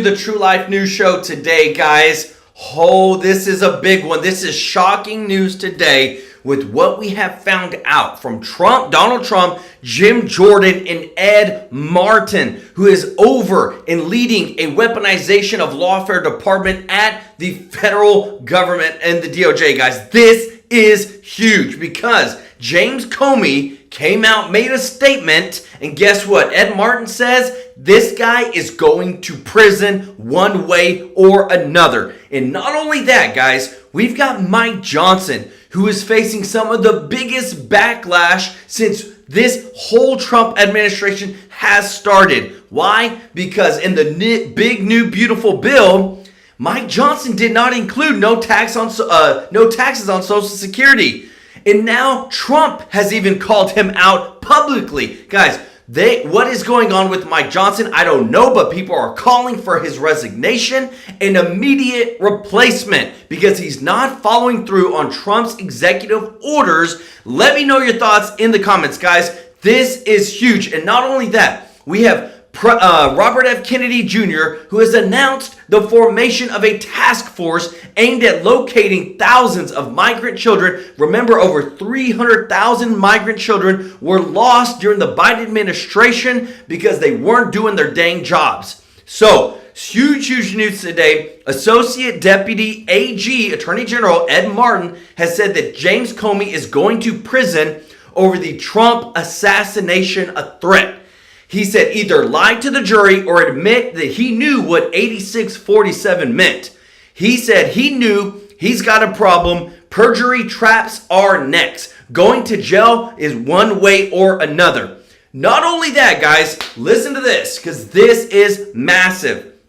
The True Life News Show today, guys. Oh, this is a big one. This is shocking news today with what we have found out from Donald Trump, Jim Jordan, and Ed Martin, who is over and leading a weaponization of lawfare department at the federal government and the DOJ, guys. This is huge because James Comey came out, made a statement, and guess what? Ed Martin says this guy is going to prison one way or another. And not only that, guys, we've got Mike Johnson, who is facing some of the biggest backlash since this whole Trump administration has started. Why? Because in the big new beautiful bill, Mike Johnson did not include no taxes on Social Security. And now Trump has even called him out publicly. Guys, what is going on with Mike Johnson? I don't know, but people are calling for his resignation and immediate replacement because he's not following through on Trump's executive orders. Let me know your thoughts in the comments, guys. This is huge. And not only that, we have Robert F. Kennedy Jr., who has announced the formation of a task force aimed at locating thousands of migrant children. Remember, over 300,000 migrant children were lost during the Biden administration because they weren't doing their dang jobs. So, huge news today. Associate Deputy AG, Attorney General Ed Martin, has said that James Comey is going to prison over the Trump assassination threat. He said either lie to the jury or admit that he knew what 8647 meant. He said he knew he's got a problem. Perjury traps are next. Going to jail is one way or another. Not only that, guys, listen to this because this is massive.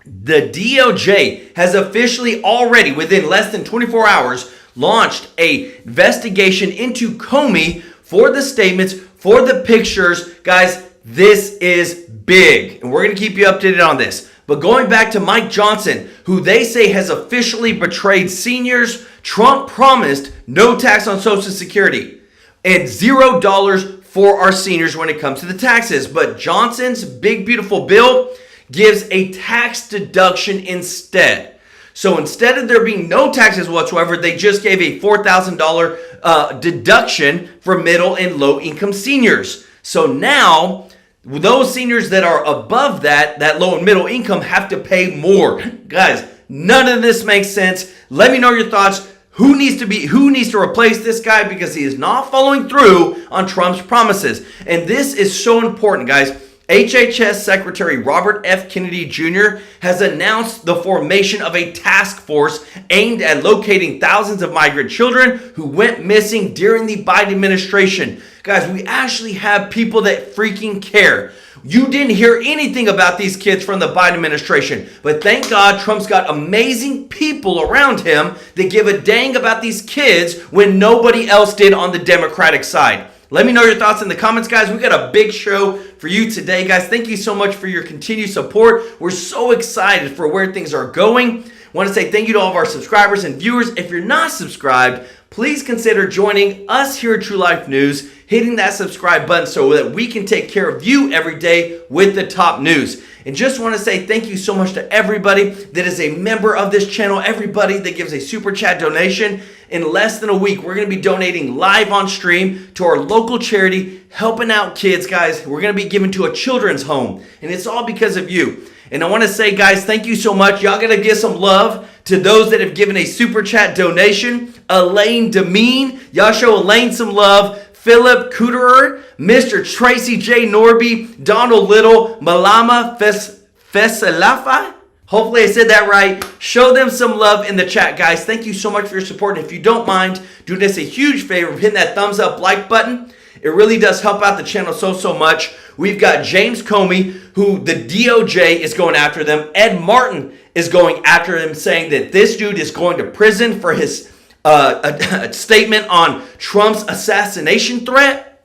The DOJ has officially already, within less than 24 hours, launched an investigation into Comey for the statements, for the pictures. Guys, this is big, and we're going to keep you updated on this. But going back to Mike Johnson, who they say has officially betrayed seniors, Trump promised no tax on Social Security and $0 for our seniors when it comes to the taxes. But Johnson's big, beautiful bill gives a tax deduction instead. So instead of there being no taxes whatsoever, they just gave a $4,000 deduction for middle and low income seniors. So now, those seniors that are above that low and middle income have to pay more. Guys, none of this makes sense. Let me know your thoughts. Who needs to replace this guy because he is not following through on Trump's promises. And this is so important, guys. HHS Secretary Robert F. Kennedy Jr. has announced the formation of a task force aimed at locating thousands of migrant children who went missing during the Biden administration. Guys, we actually have people that freaking care. You didn't hear anything about these kids from the Biden administration, but thank God Trump's got amazing people around him that give a dang about these kids when nobody else did on the Democratic side. Let me know your thoughts in the comments, guys. We got a big show for you today, guys. Thank you so much for your continued support. We're so excited for where things are going. I want to say thank you to all of our subscribers and viewers. If you're not subscribed, please consider joining us here at True Life News, hitting that subscribe button so that we can take care of you every day with the top news. And just want to say thank you so much to everybody that is a member of this channel, everybody that gives a super chat donation. In less than a week, we're going to be donating live on stream to our local charity, helping out kids, guys. We're going to be giving to a children's home, and it's all because of you. And I want to say, guys, thank you so much. Y'all got to give some love to those that have given a super chat donation. Elaine Demeen, y'all show Elaine some love. Philip Cooterer, Mr. Tracy J. Norby, Donald Little, Malama Fesalafa. Hopefully I said that right. Show them some love in the chat, guys. Thank you so much for your support. And if you don't mind, do us a huge favor of hitting that thumbs up like button. It really does help out the channel so much. We've got James Comey, who the DOJ is going after them. Ed Martin is going after him, saying that this dude is going to prison for his a statement on Trump's assassination threat.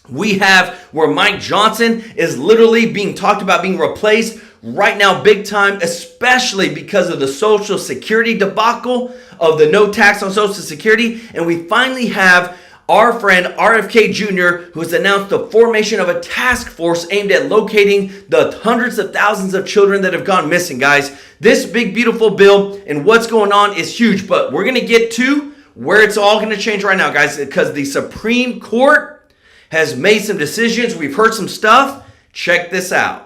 We have where Mike Johnson is literally being talked about being replaced right now big time, especially because of the Social Security debacle of the no tax on Social Security. And we finally have our friend RFK Jr., who has announced the formation of a task force aimed at locating the hundreds of thousands of children that have gone missing, guys. This big, beautiful bill and what's going on is huge, but we're going to get to where it's all going to change right now, guys, because the Supreme Court has made some decisions. We've heard some stuff. Check this out.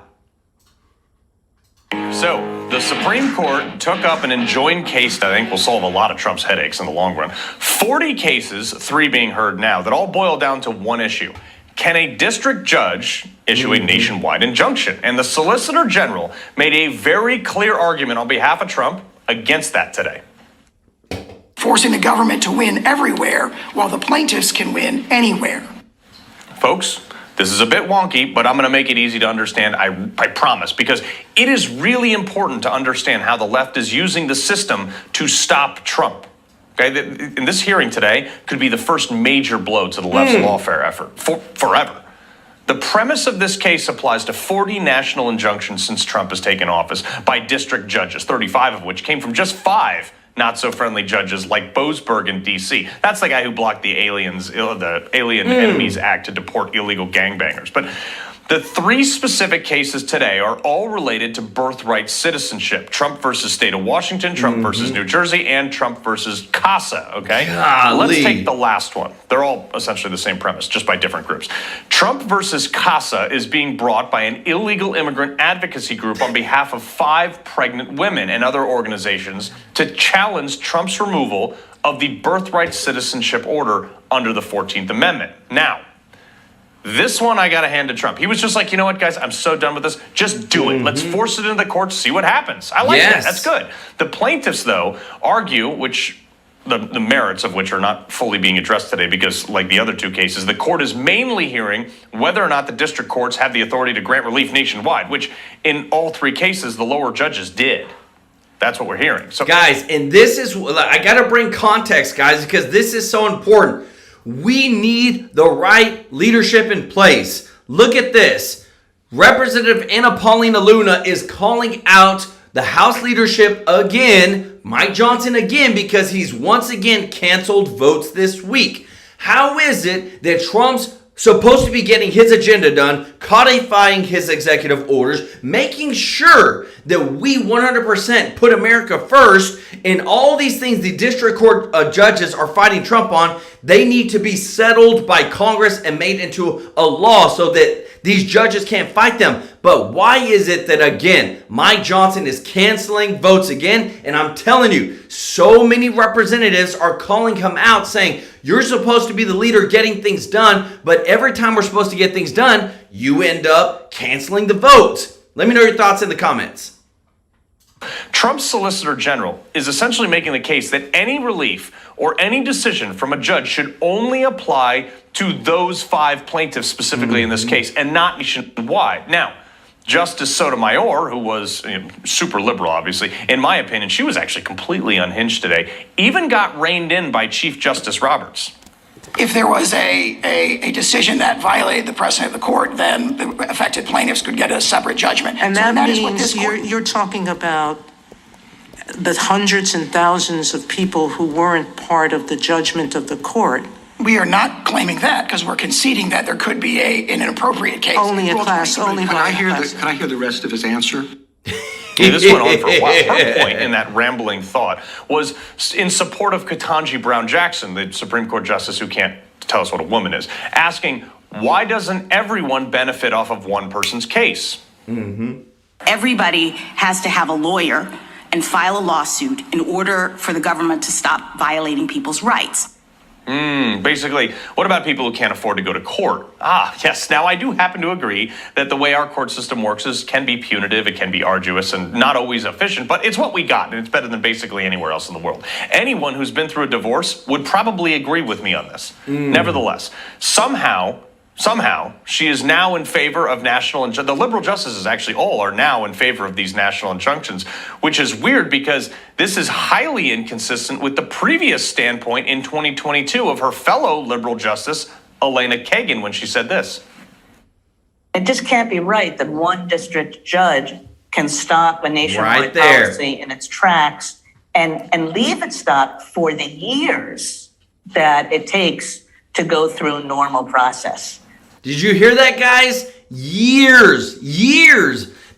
So, the Supreme Court took up an enjoined case that I think will solve a lot of Trump's headaches in the long run. 40 cases, 3 being heard now, that all boil down to one issue. Can a district judge issue a nationwide injunction? And the Solicitor General made a very clear argument on behalf of Trump against that today. Forcing the government to win everywhere while the plaintiffs can win anywhere. Folks, this is a bit wonky, but I'm going to make it easy to understand, I promise, because it is really important to understand how the left is using the system to stop Trump. Okay, in this hearing today could be the first major blow to the left's lawfare effort forever. The premise of this case applies to 40 national injunctions since Trump has taken office by district judges, 35 of which came from just 5 not-so-friendly judges like Boasberg in D.C. That's the guy who blocked the Alien Enemies Act to deport illegal gangbangers. But the 3 specific cases today are all related to birthright citizenship. Trump versus state of Washington, Trump versus New Jersey, and Trump versus CASA, okay? Let's take the last one. They're all essentially the same premise, just by different groups. Trump versus CASA is being brought by an illegal immigrant advocacy group on behalf of 5 pregnant women and other organizations to challenge Trump's removal of the birthright citizenship order under the 14th Amendment. Now, this one I got to hand to Trump. He was just like, you know what, guys, I'm so done with this. Just do it. Let's force it into the courts, see what happens. I like that. That's good. The plaintiffs, though, argue, which the merits of which are not fully being addressed today because, like the other 2 cases, the court is mainly hearing whether or not the district courts have the authority to grant relief nationwide, which in all 3 cases, the lower judges did. That's what we're hearing. So, guys, and this is, I got to bring context, guys, because this is so important. We need the right leadership in place. Look at this. Representative Anna Paulina Luna is calling out the House leadership again, Mike Johnson again, because he's once again canceled votes this week. How is it that Trump's supposed to be getting his agenda done, codifying his executive orders, making sure that we 100% put America first, and all these things the district court judges are fighting Trump on, they need to be settled by Congress and made into a law so that these judges can't fight them. But why is it that, again, Mike Johnson is canceling votes again? And I'm telling you, so many representatives are calling him out saying, you're supposed to be the leader getting things done, but every time we're supposed to get things done, you end up canceling the votes. Let me know your thoughts in the comments. Trump's Solicitor General is essentially making the case that any relief or any decision from a judge should only apply to those 5 plaintiffs specifically in this case and not nationwide. Now, Justice Sotomayor, who was super liberal, obviously, in my opinion, she was actually completely unhinged today, even got reined in by Chief Justice Roberts. If there was a decision that violated the precedent of the court, then the affected plaintiffs could get a separate judgment. And so that means is what this court... you're talking about the hundreds and thousands of people who weren't part of the judgment of the court. We are not claiming that because we're conceding that there could be in an appropriate case. Only a class, only Can by I hear class. Can I hear the rest of his answer? Yeah, this went on for a while. Her point in that rambling thought was in support of Ketanji Brown Jackson, the Supreme Court justice who can't tell us what a woman is, asking, why doesn't everyone benefit off of one person's case? Everybody has to have a lawyer and file a lawsuit in order for the government to stop violating people's rights. Basically, what about people who can't afford to go to court? Yes. Now, I do happen to agree that the way our court system works can be punitive, it can be arduous, and not always efficient, but it's what we got, and it's better than basically anywhere else in the world. Anyone who's been through a divorce would probably agree with me on this. Nevertheless, somehow, she is now in favor of national injunctions. The liberal justices actually all are now in favor of these national injunctions, which is weird because this is highly inconsistent with the previous standpoint in 2022 of her fellow liberal justice, Elena Kagan, when she said this. It just can't be right that one district judge can stop a nationwide policy in its tracks and leave it stopped for the years that it takes to go through normal process. Did you hear that, guys? Years.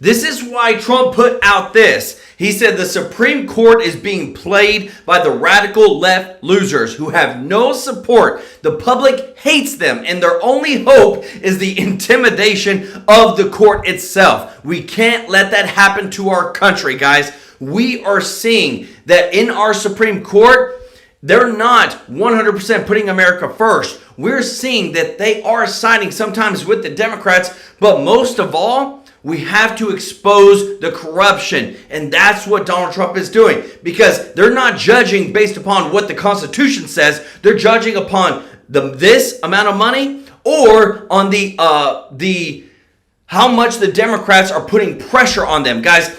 This is why Trump put out this. He said the Supreme Court is being played by the radical left losers who have no support. The public hates them, and their only hope is the intimidation of the court itself. We can't let that happen to our country, guys. We are seeing that in our Supreme Court, they're not 100% putting America first. We're seeing that they are siding sometimes with the Democrats, but most of all, we have to expose the corruption. And that's what Donald Trump is doing, because they're not judging based upon what the Constitution says. They're judging upon this amount of money or on the how much the Democrats are putting pressure on them. Guys,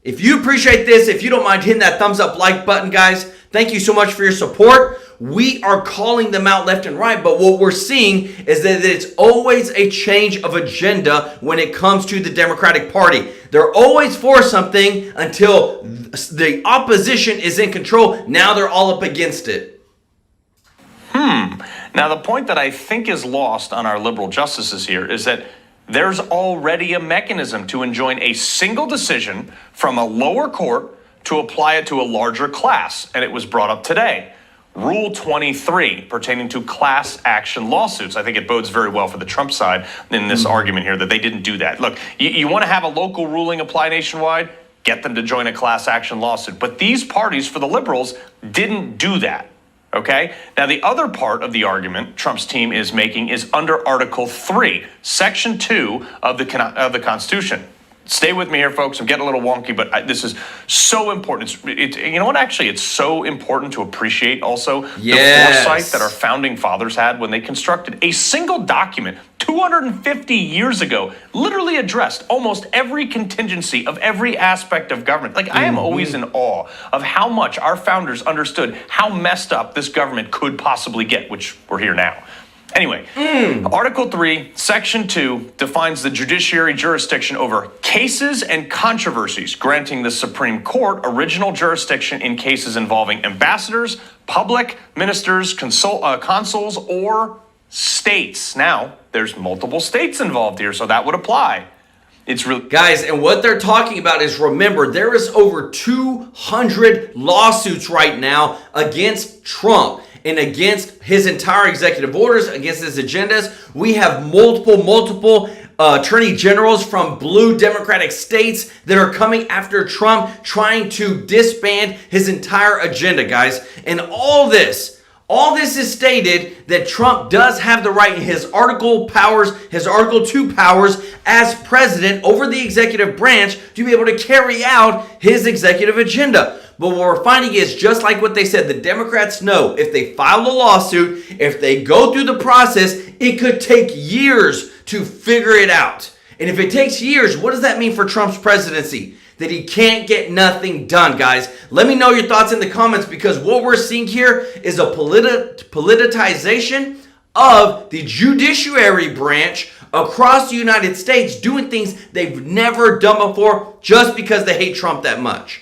if you appreciate this, if you don't mind hitting that thumbs up like button, guys, thank you so much for your support. We are calling them out left and right, but what we're seeing is that it's always a change of agenda when it comes to the Democratic Party. They're always for something until the opposition is in control. Now they're all up against it. Now, the point that I think is lost on our liberal justices here is that there's already a mechanism to enjoin a single decision from a lower court to apply it to a larger class, and it was brought up today. Rule 23 pertaining to class action lawsuits. I think it bodes very well for the Trump side in this argument here that they didn't do that. Look, you want to have a local ruling apply nationwide? Get them to join a class action lawsuit. But these parties, for the liberals, didn't do that. Okay? Now, the other part of the argument Trump's team is making is under Article 3, Section 2 of the Constitution. Stay with me here, folks. I'm getting a little wonky, but this is so important. You know what? Actually, it's so important to appreciate also the foresight that our founding fathers had when they constructed a single document 250 years ago, literally addressed almost every contingency of every aspect of government. Like, I am always in awe of how much our founders understood how messed up this government could possibly get, which we're here now. Anyway, Article 3, Section 2 defines the judiciary jurisdiction over cases and controversies, granting the Supreme Court original jurisdiction in cases involving ambassadors, public ministers, consuls, or states. Now, there's multiple states involved here, so that would apply. It's really, guys, and what they're talking about is, remember, there is over 200 lawsuits right now against Trump and against his entire executive orders, against his agendas. We have multiple attorney generals from blue Democratic states that are coming after Trump, trying to disband his entire agenda, guys. And all this is stated that Trump does have the right in his Article 2 powers as president over the executive branch to be able to carry out his executive agenda. But what we're finding is, just like what they said, the Democrats know if they file a lawsuit, if they go through the process, it could take years to figure it out. And if it takes years, what does that mean for Trump's presidency? That he can't get nothing done, guys. Let me know your thoughts in the comments, because what we're seeing here is a politicization of the judiciary branch across the United States, doing things they've never done before just because they hate Trump that much.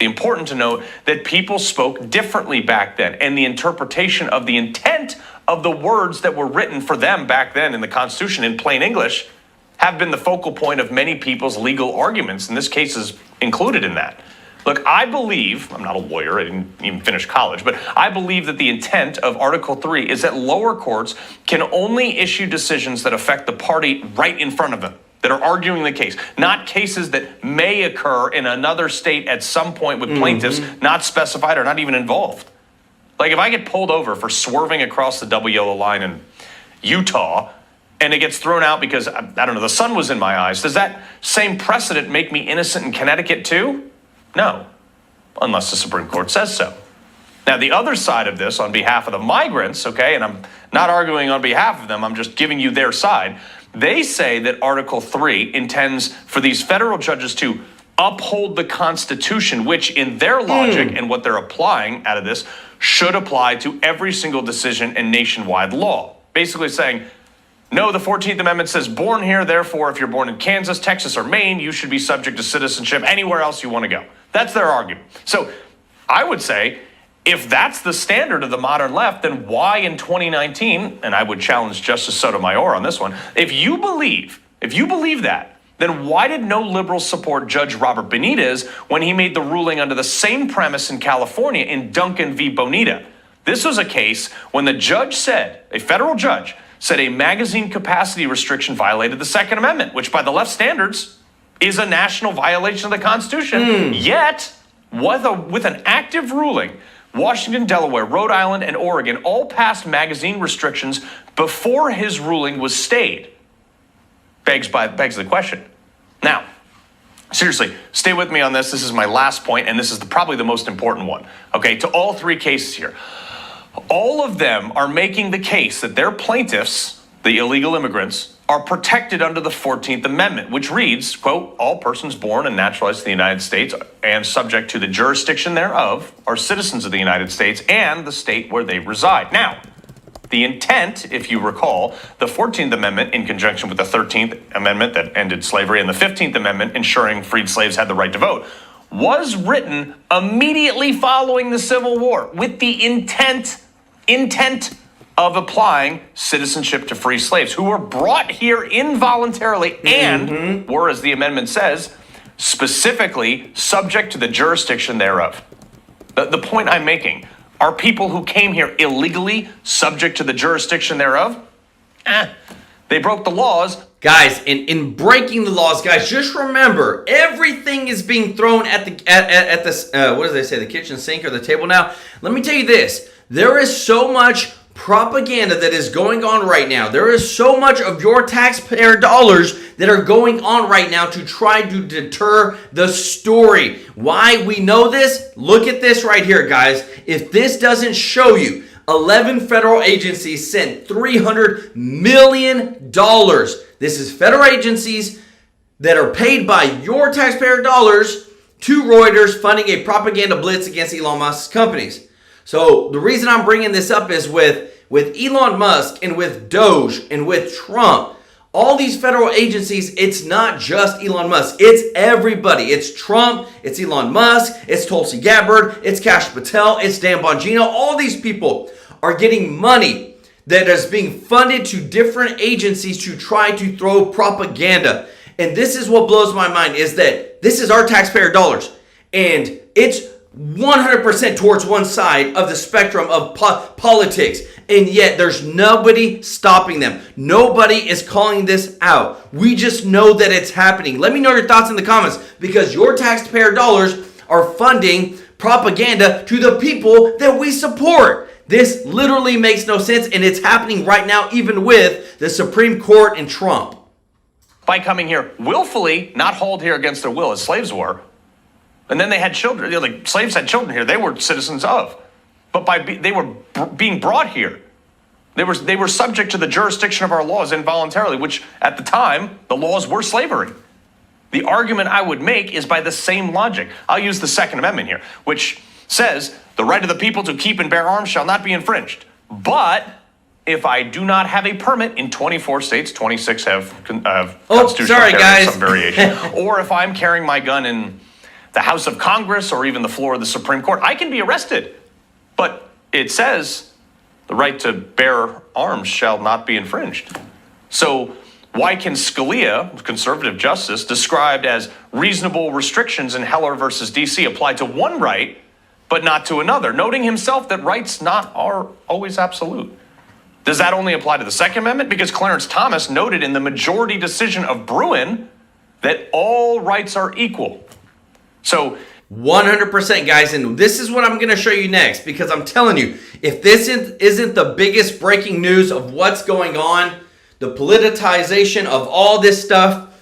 Important to note that people spoke differently back then, and the interpretation of the intent of the words that were written for them back then in the Constitution in plain English have been the focal point of many people's legal arguments, and this case is included in that. Look, I believe, I'm not a lawyer, I didn't even finish college, but I believe that the intent of Article 3 is that lower courts can only issue decisions that affect the party right in front of them, that are arguing the case, not cases that may occur in another state at some point with plaintiffs not specified or not even involved. Like, if I get pulled over for swerving across the double yellow line in Utah and it gets thrown out because, I don't know, the sun was in my eyes, does that same precedent make me innocent in Connecticut too? No, unless the Supreme Court says so. Now, the other side of this, on behalf of the migrants, okay, and I'm not arguing on behalf of them, I'm just giving you their side. They say that Article 3 intends for these federal judges to uphold the Constitution, which in their logic and what they're applying out of this should apply to every single decision and nationwide law. Basically saying, no, the 14th Amendment says born here, therefore, if you're born in Kansas, Texas, or Maine, you should be subject to citizenship anywhere else you want to go. That's their argument. So I would say, if that's the standard of the modern left, then why in 2019, and I would challenge Justice Sotomayor on this one, if you believe that, then why did no liberals support Judge Robert Benitez when he made the ruling under the same premise in California in Duncan v. Bonita? This was a case when the judge said, a federal judge, said a magazine capacity restriction violated the Second Amendment, which by the left standards is a national violation of the Constitution. Yet, with an active ruling, Washington, Delaware, Rhode Island, and Oregon all passed magazine restrictions before his ruling was stayed. Begs the question. Now, seriously, stay with me on this. This is my last point, and this is probably the most important one. Okay, to all three cases here. All of them are making the case that their plaintiffs, the illegal immigrants, are protected under the 14th Amendment, which reads, quote, all persons born and naturalized in the United States and subject to the jurisdiction thereof are citizens of the United States and the state where they reside. Now, the intent, if you recall, the 14th Amendment in conjunction with the 13th Amendment that ended slavery and the 15th Amendment ensuring freed slaves had the right to vote, was written immediately following the Civil War with the intent of applying citizenship to free slaves who were brought here involuntarily and were, as the amendment says, specifically subject to the jurisdiction thereof. The point I'm making, are people who came here illegally subject to the jurisdiction thereof? They broke the laws. Guys, in breaking the laws, guys, just remember, everything is being thrown at the what do they say, the kitchen sink or the table now? Let me tell you this. There is so much propaganda that is going on right now. There is so much of your taxpayer dollars that are going on right now to try to deter the story. Why we know this? Look at this right here, guys. If this doesn't show you, 11 federal agencies sent $300 million. This is federal agencies that are paid by your taxpayer dollars to Reuters funding a propaganda blitz against Elon Musk's companies. So the reason I'm bringing this up is with Elon Musk and with Doge and with Trump, all these federal agencies, it's not just Elon Musk. It's everybody. It's Trump. It's Elon Musk. It's Tulsi Gabbard. It's Kash Patel. It's Dan Bongino. All these people are getting money that is being funded to different agencies to try to throw propaganda. And this is what blows my mind is that this is our taxpayer dollars. And it's 100% towards one side of the spectrum of politics. And yet there's nobody stopping them. Nobody is calling this out. We just know that it's happening. Let me know your thoughts in the comments because your taxpayer dollars are funding propaganda to the people that we support. This literally makes no sense and it's happening right now even with the Supreme Court and Trump. By coming here willfully, not hauled here against their will as slaves were. And then they had children. Like slaves had children here. They were citizens of. But they were being brought here. They were subject to the jurisdiction of our laws involuntarily, which at the time, the laws were slavery. The argument I would make is by the same logic. I'll use the Second Amendment here, which says the right of the people to keep and bear arms shall not be infringed. But if I do not have a permit in 24 states, 26 have constitutional carry, some variation, or if I'm carrying my gun in the House of Congress or even the floor of the Supreme Court, I can be arrested. But it says the right to bear arms shall not be infringed. So why can Scalia, conservative justice, described as reasonable restrictions in Heller versus DC apply to one right, but not to another, noting himself that rights are always absolute? Does that only apply to the Second Amendment? Because Clarence Thomas noted in the majority decision of Bruin that all rights are equal. So 100%, guys, and this is what I'm going to show you next because I'm telling you, if this isn't the biggest breaking news of what's going on, the politicization of all this stuff,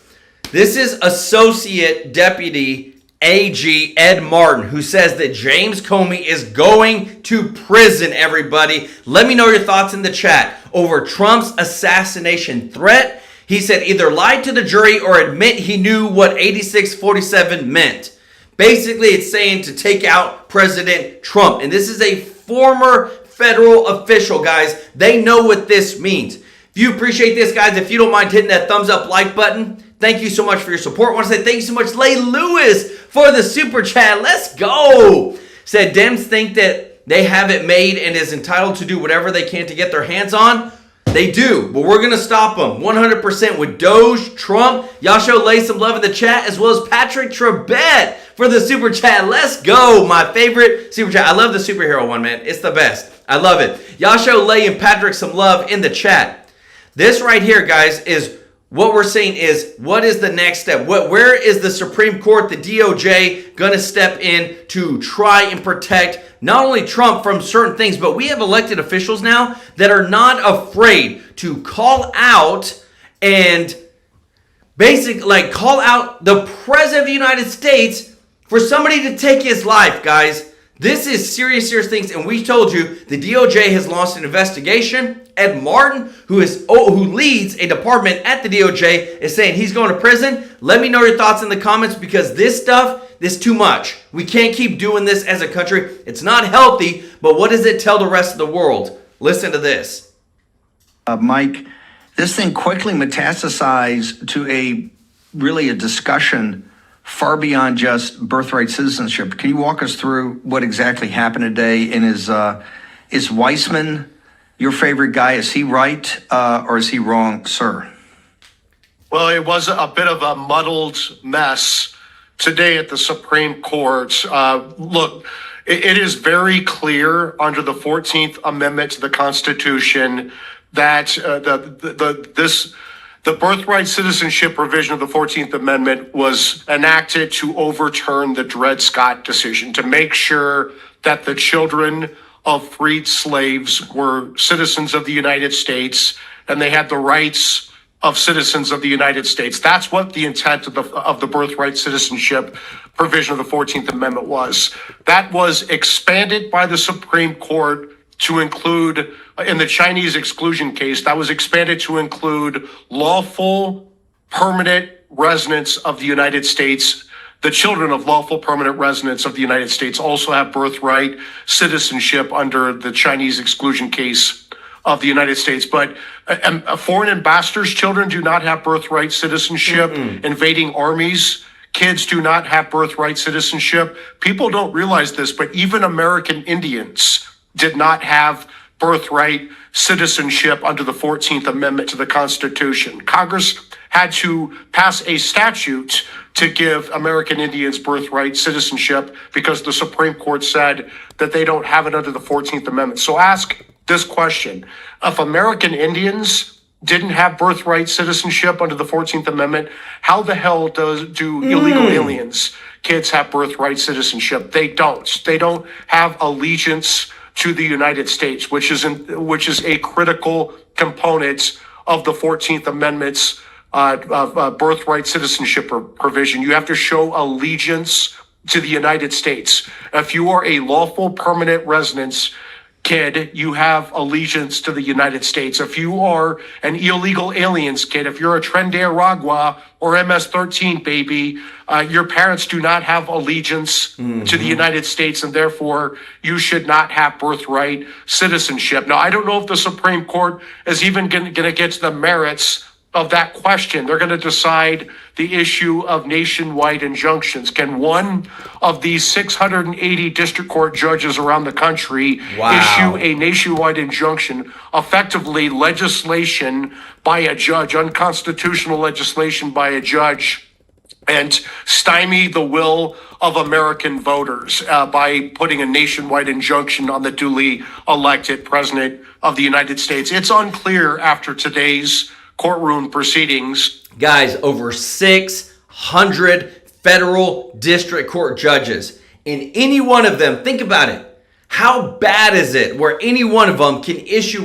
this is Associate Deputy AG Ed Martin, who says that James Comey is going to prison, everybody. Let me know your thoughts in the chat over Trump's assassination threat. He said either lie to the jury or admit he knew what 8647 meant. Basically, it's saying to take out President Trump. And this is a former federal official, guys. They know what this means. If you appreciate this, guys, if you don't mind hitting that thumbs up like button, thank you so much for your support. I want to say thank you so much, Lay Lewis, for the super chat. Let's go. Said Dems think that they have it made and is entitled to do whatever they can to get their hands on, they do. But we're going to stop them 100% with Doge, Trump. Y'all show Lay some love in the chat, as well as Patrick Trebet for the super chat. Let's go. My favorite super chat. I love the superhero one, man. It's the best. I love it. Y'all show Lay and Patrick some love in the chat. This right here, guys, is what we're saying is, what is the next step? Where is the Supreme Court, the DOJ, going to step in to try and protect not only Trump from certain things, but we have elected officials now that are not afraid to call out and basically call out the President of the United States for somebody to take his life, guys. This is serious, serious things, and we told you the DOJ has launched an investigation. Ed Martin, who leads a department at the DOJ, is saying he's going to prison. Let me know your thoughts in the comments, because this stuff, this is too much. We can't keep doing this as a country. It's not healthy, but what does it tell the rest of the world? Listen to this. Mike, this thing quickly metastasized to a discussion far beyond just birthright citizenship. Can you walk us through what exactly happened today? And is Weissman your favorite guy? Is he right or is he wrong, sir? Well, it was a bit of a muddled mess today at the Supreme Court. Look, it is very clear under the 14th Amendment to the Constitution that the birthright citizenship provision of the 14th Amendment was enacted to overturn the Dred Scott decision, to make sure that the children of freed slaves were citizens of the United States and they had the rights of citizens of the United States. That's what the intent of the birthright citizenship provision of the 14th Amendment was. That was expanded by the Supreme Court to include, in the Chinese exclusion case, that was expanded to include lawful permanent residents of the United States. The children of lawful permanent residents of the United States also have birthright citizenship under the Chinese exclusion case of the United States. But foreign ambassadors' children do not have birthright citizenship. Invading armies, kids do not have birthright citizenship. People don't realize this, but even American Indians did not have birthright citizenship under the 14th Amendment to the Constitution. Congress had to pass a statute to give American Indians birthright citizenship because the Supreme Court said that they don't have it under the 14th Amendment. So ask this question: if American Indians didn't have birthright citizenship under the 14th Amendment, how the hell do illegal aliens, kids, have birthright citizenship? They don't. They don't have allegiance to the United States, which is a critical component of the 14th Amendment's birthright citizenship provision. You have to show allegiance to the United States. If you are a lawful permanent residence kid, you have allegiance to the United States. If you are an illegal aliens kid, if you're a Tren de Aragua or MS-13 baby, your parents do not have allegiance to the United States, and therefore you should not have birthright citizenship. Now, I don't know if the Supreme Court is even going to get to the merits of that question. They're going to decide the issue of nationwide injunctions. Can one of these 680 district court judges around the country issue a nationwide injunction, effectively legislation by a judge, unconstitutional legislation by a judge, and stymie the will of American voters by putting a nationwide injunction on the duly elected president of the United States? It's unclear after today's courtroom proceedings. Guys, over 600 federal district court judges. And any one of them, think about it. How bad is it where any one of them can issue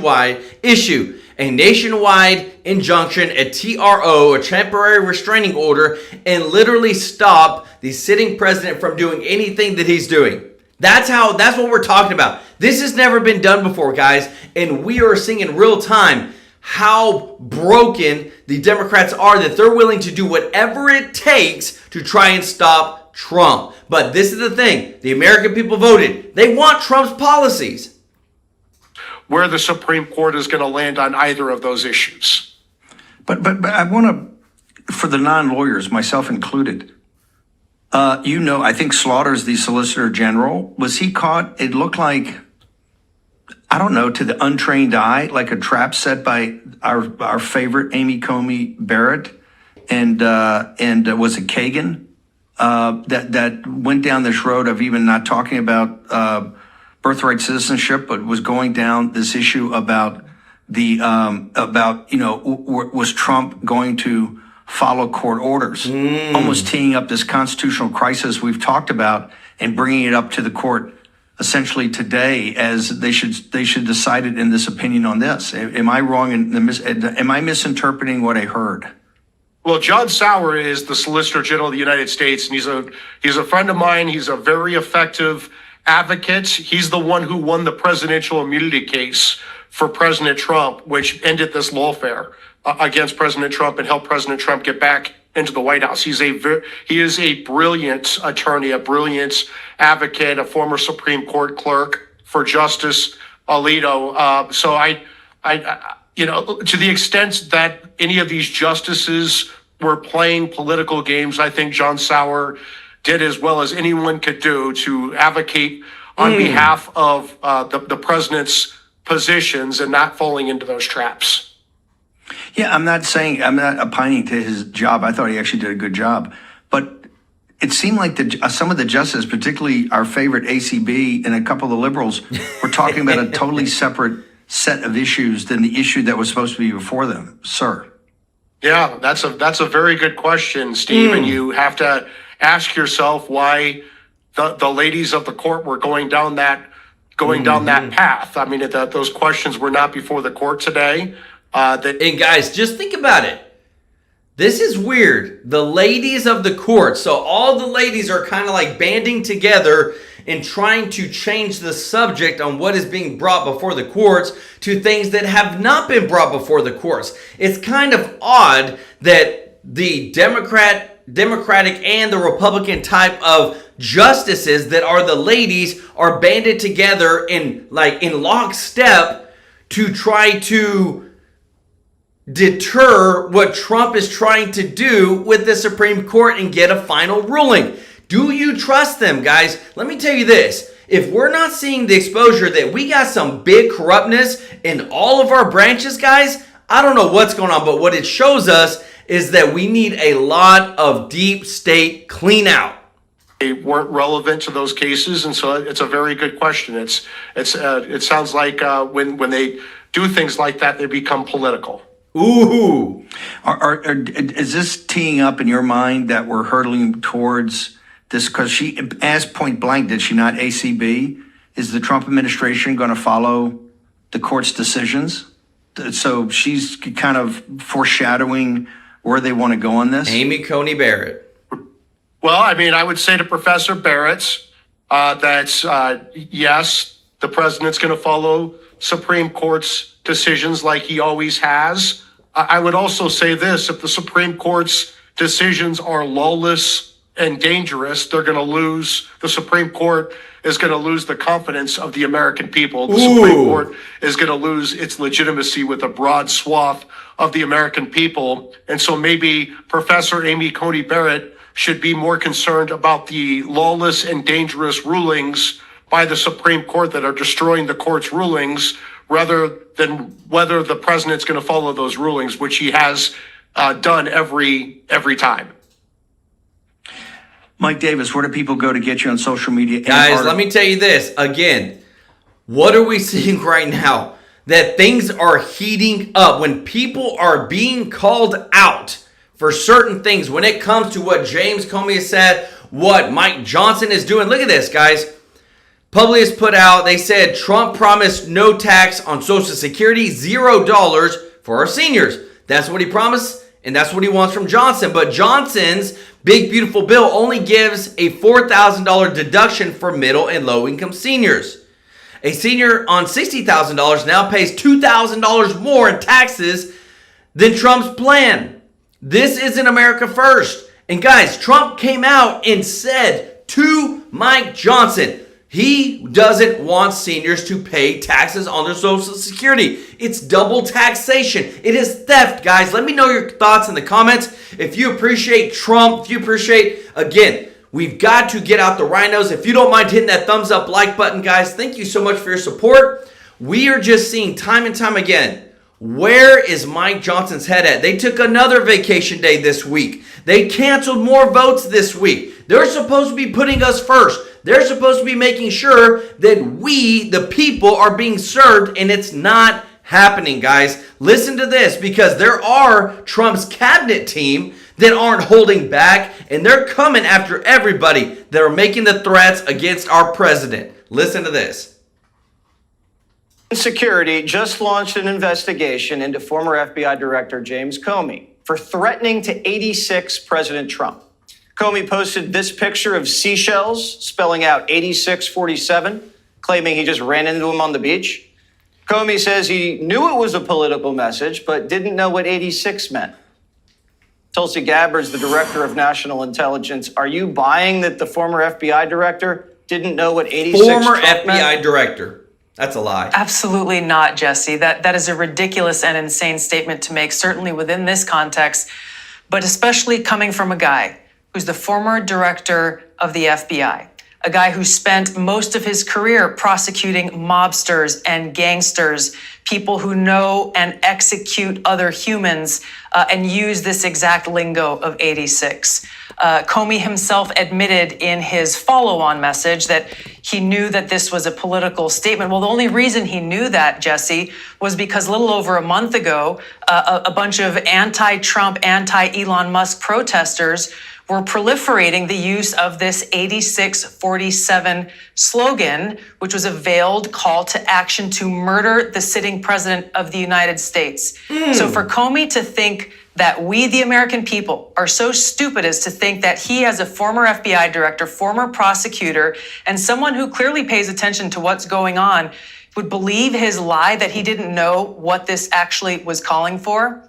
a nationwide injunction, a TRO, a temporary restraining order, and literally stop the sitting president from doing anything that he's doing? That's what we're talking about. This has never been done before, guys. And we are seeing in real time how broken the Democrats are, that they're willing to do whatever it takes to try and stop Trump. But this is the thing. The American people voted. They want Trump's policies. Where the Supreme Court is going to land on either of those issues. But I want to, for the non-lawyers, myself included, I think Slaughter's the Solicitor General. Was he caught? It looked like I don't know, to the untrained eye, like a trap set by our favorite Amy Comey Barrett and was it Kagan that went down this road of even not talking about birthright citizenship, but was going down this issue about was Trump going to follow court orders, almost teeing up this constitutional crisis we've talked about and bringing it up to the court essentially today as they should decide it in this opinion on this. Am I wrong? Am I misinterpreting what I heard? Well, John Sauer is the Solicitor General of the United States, and he's a friend of mine. He's a very effective advocate. He's the one who won the presidential immunity case for President Trump, which ended this lawfare against President Trump and helped President Trump get back into the White House. He is a brilliant attorney, a brilliant advocate, a former Supreme Court clerk for Justice Alito. So to the extent that any of these justices were playing political games, I think John Sauer did as well as anyone could do to advocate on behalf of the president's positions and not falling into those traps. Yeah, I'm not opining to his job. I thought he actually did a good job. But it seemed like some of the justices, particularly our favorite ACB and a couple of the liberals, were talking about a totally separate set of issues than the issue that was supposed to be before them, sir. Yeah, that's a very good question, Steve. And you have to ask yourself why the ladies of the court were going down that path. I mean, those questions were not before the court today. And guys, just think about it. This is weird. The ladies of the court. So all the ladies are kind of like banding together and trying to change the subject on what is being brought before the courts to things that have not been brought before the courts. It's kind of odd that the Democratic and the Republican type of justices that are the ladies are banded together in lockstep to try to deter what Trump is trying to do with the Supreme Court and get a final ruling. Do you trust them, guys? Let me tell you this. If we're not seeing the exposure that we got some big corruptness in all of our branches, guys, I don't know what's going on, but what it shows us is that we need a lot of deep state clean out. They weren't relevant to those cases, and so it's a very good question. It sounds like when they do things like that, they become political. Ooh. Is this teeing up in your mind that we're hurtling towards this? Because she asked point blank, did she not, ACB? Is the Trump administration going to follow the court's decisions? So she's kind of foreshadowing where they want to go on this? Amy Coney Barrett. Well, I mean, I would say to Professor Barrett that yes, the president's going to follow Supreme Court's decisions like he always has. I would also say this: if the Supreme Court's decisions are lawless and dangerous, they're going to lose. The Supreme Court is going to lose the confidence of the American people. The Supreme Court is going to lose its legitimacy with a broad swath of the American people. And so maybe Professor Amy Coney Barrett should be more concerned about the lawless and dangerous rulings by the Supreme Court that are destroying the court's rulings, rather than whether the president's going to follow those rulings, which he has done every time. Mike Davis, where do people go to get you on social media? Guys, let me tell you this. Again, what are we seeing right now? That things are heating up. When people are being called out for certain things, when it comes to what James Comey has said, what Mike Johnson is doing. Look at this, guys. Publius put out, they said Trump promised no tax on Social Security, $0 for our seniors. That's what he promised, and that's what he wants from Johnson. But Johnson's big, beautiful bill only gives a $4,000 deduction for middle and low income seniors. A senior on $60,000 now pays $2,000 more in taxes than Trump's plan. This isn't America first. And guys, Trump came out and said to Mike Johnson, he doesn't want seniors to pay taxes on their Social Security. It's double taxation. It is theft, guys. Let me know your thoughts in the comments. If you appreciate Trump, if you appreciate, again, we've got to get out the rhinos. If you don't mind hitting that thumbs up like button, guys, thank you so much for your support. We are just seeing time and time again, where is Mike Johnson's head at? They took another vacation day this week. They canceled more votes this week. They're supposed to be putting us first. They're supposed to be making sure that we, the people, are being served, and it's not happening, guys. Listen to this, because there are Trump's cabinet team that aren't holding back, and they're coming after everybody that are making the threats against our president. Listen to this. Security just launched an investigation into former FBI Director James Comey for threatening to 86 President Trump. Comey posted this picture of seashells spelling out 8647, claiming he just ran into him on the beach. Comey says he knew it was a political message, but didn't know what 86 meant. Tulsi Gabbard's the director of national intelligence. Are you buying that the former FBI director didn't know what 86 Former Trump FBI meant? director. That's a lie. Absolutely not, Jesse. That is a ridiculous and insane statement to make, certainly within this context, but especially coming from a guy who's the former director of the FBI, a guy who spent most of his career prosecuting mobsters and gangsters, people who know and execute other humans and use this exact lingo of 86. Comey himself admitted in his follow-on message that he knew that this was a political statement. Well, the only reason he knew that, Jesse, was because a little over a month ago, a bunch of anti-Trump, anti-Elon Musk protesters were proliferating the use of this 8647 slogan, which was a veiled call to action to murder the sitting president of the United States. So for Comey to think that we, the American people, are so stupid as to think that he, as a former FBI director, former prosecutor, and someone who clearly pays attention to what's going on, would believe his lie that he didn't know what this actually was calling for.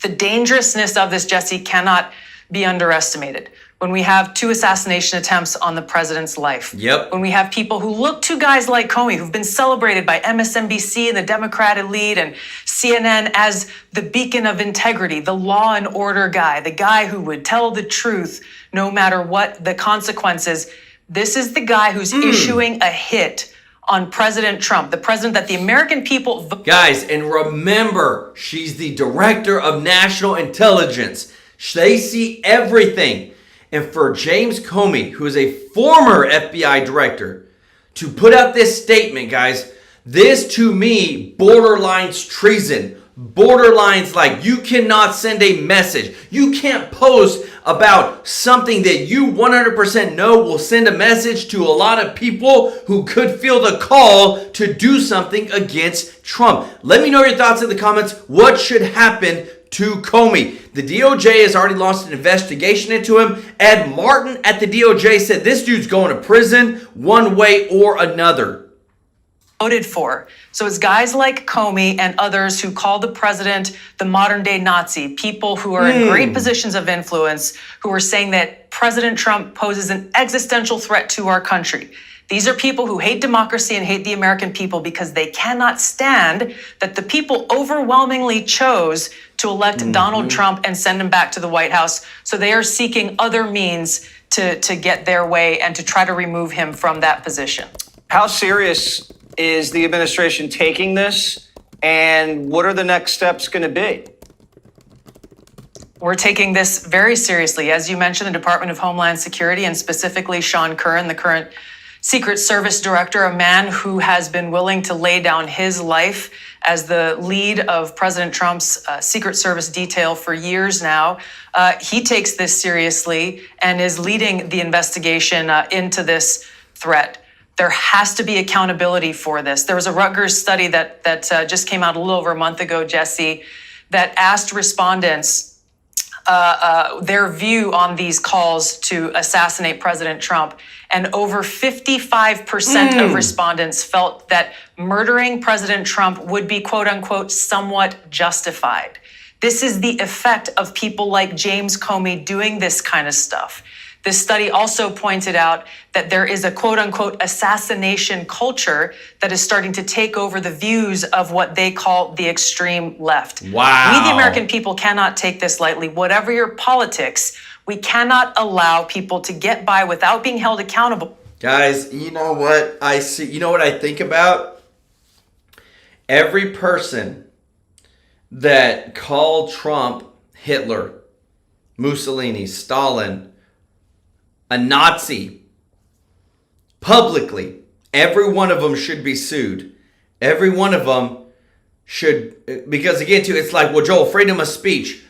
The dangerousness of this, Jesse, cannot be underestimated. When we have 2 assassination attempts on the president's life. Yep. When we have people who look to guys like Comey, who've been celebrated by MSNBC and the Democrat elite and CNN as the beacon of integrity, the law and order guy, the guy who would tell the truth no matter what the consequences. This is the guy who's issuing a hit on President Trump, the president that the American people... Guys, and remember, she's the director of national intelligence. They see everything. And for James Comey, who is a former FBI director, to put out this statement, guys, this to me borderlines treason. Borderlines like you cannot send a message. You can't post about something that you 100% know will send a message to a lot of people who could feel the call to do something against Trump. Let me know your thoughts in the comments. What should happen to Comey? The DOJ has already launched an investigation into him. Ed Martin at the DOJ said this dude's going to prison one way or another. Voted for. So it's guys like Comey and others who call the president the modern day Nazi, people who are in great positions of influence, who are saying that President Trump poses an existential threat to our country. These are people who hate democracy and hate the American people because they cannot stand that the people overwhelmingly chose to elect Donald Trump and send him back to the White House. So they are seeking other means to get their way and to try to remove him from that position. How serious is the administration taking this, and what are the next steps going to be? We're taking this very seriously. As you mentioned, the Department of Homeland Security, and specifically Sean Curran, the current Secret Service director, a man who has been willing to lay down his life as the lead of President Trump's Secret Service detail for years now. He takes this seriously and is leading the investigation into this threat. There has to be accountability for this. There was a Rutgers study that just came out a little over a month ago, Jesse, that asked respondents their view on these calls to assassinate President Trump. And over 55% of respondents felt that murdering President Trump would be, quote unquote, somewhat justified. This is the effect of people like James Comey doing this kind of stuff. This study also pointed out that there is a quote unquote assassination culture that is starting to take over the views of what they call the extreme left. Wow. We, the American people, cannot take this lightly. Whatever your politics, we cannot allow people to get by without being held accountable. Guys, you know what I see? You know what I think about? every person that called Trump Hitler, Mussolini, Stalin, a Nazi, publicly, every one of them should be sued. Every one of them should, because again, too, it's like, well, Joel, freedom of speech.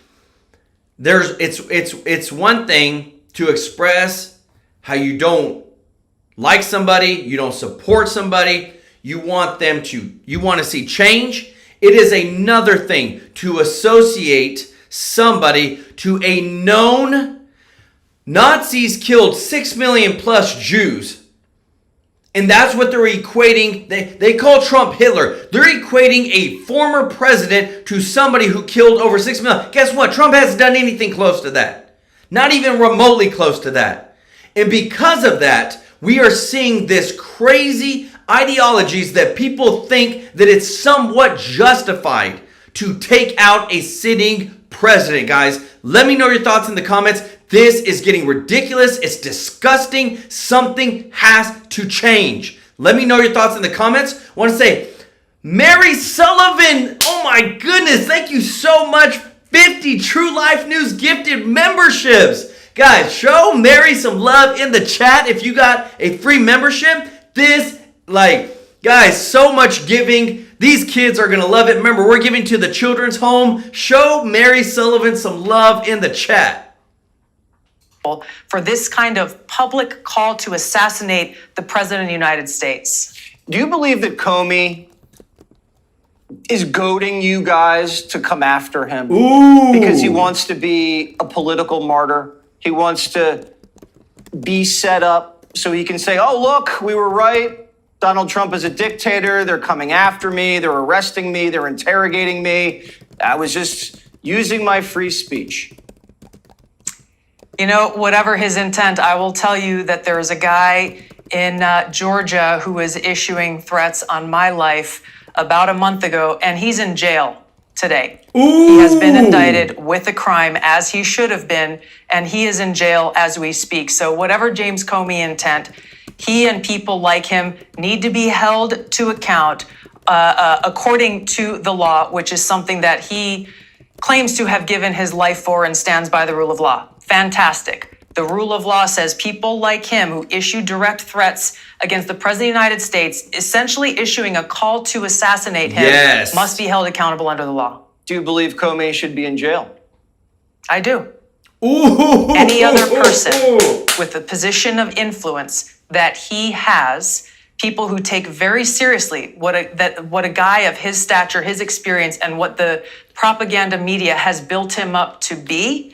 It's one thing to express how you don't like somebody, you don't support somebody, you want to see change. It is another thing to associate somebody to a known Nazis killed 6 million plus Jews. And that's what they're equating. They call Trump Hitler. They're equating a former president to somebody who killed over 6 million. Guess what? Trump hasn't done anything close to that. Not even remotely close to that. And because of that, we are seeing this crazy ideologies that people think that it's somewhat justified to take out a sitting president. Guys, let me know your thoughts in the comments. This is getting ridiculous. It's disgusting. Something has to change. Let me know your thoughts in the comments. I want to say, Mary Sullivan, oh my goodness, thank you so much. 50 True Life News gifted memberships. Guys, show Mary some love in the chat if you got a free membership. Guys, so much giving. These kids are going to love it. Remember, we're giving to the children's home. Show Mary Sullivan some love in the chat. For this kind of public call to assassinate the President of the United States. Do you believe that Comey is goading you guys to come after him? Ooh. Because he wants to be a political martyr. He wants to be set up so he can say, oh, look, we were right. Donald Trump is a dictator. They're coming after me. They're arresting me. They're interrogating me. I was just using my free speech. You know, whatever his intent, I will tell you that there is a guy in Georgia who is issuing threats on my life about a month ago, and he's in jail today. Ooh. He has been indicted with a crime, as he should have been, and he is in jail as we speak. So whatever James Comey intent, he and people like him need to be held to account according to the law, which is something that he claims to have given his life for and stands by the rule of law. Fantastic. The rule of law says people like him who issue direct threats against the President of the United States, essentially issuing a call to assassinate him, yes, must be held accountable under the law. Do you believe Comey should be in jail? I do. Ooh. Any other person with a position of influence that he has, people who take very seriously what a guy of his stature, his experience, and what the propaganda media has built him up to be,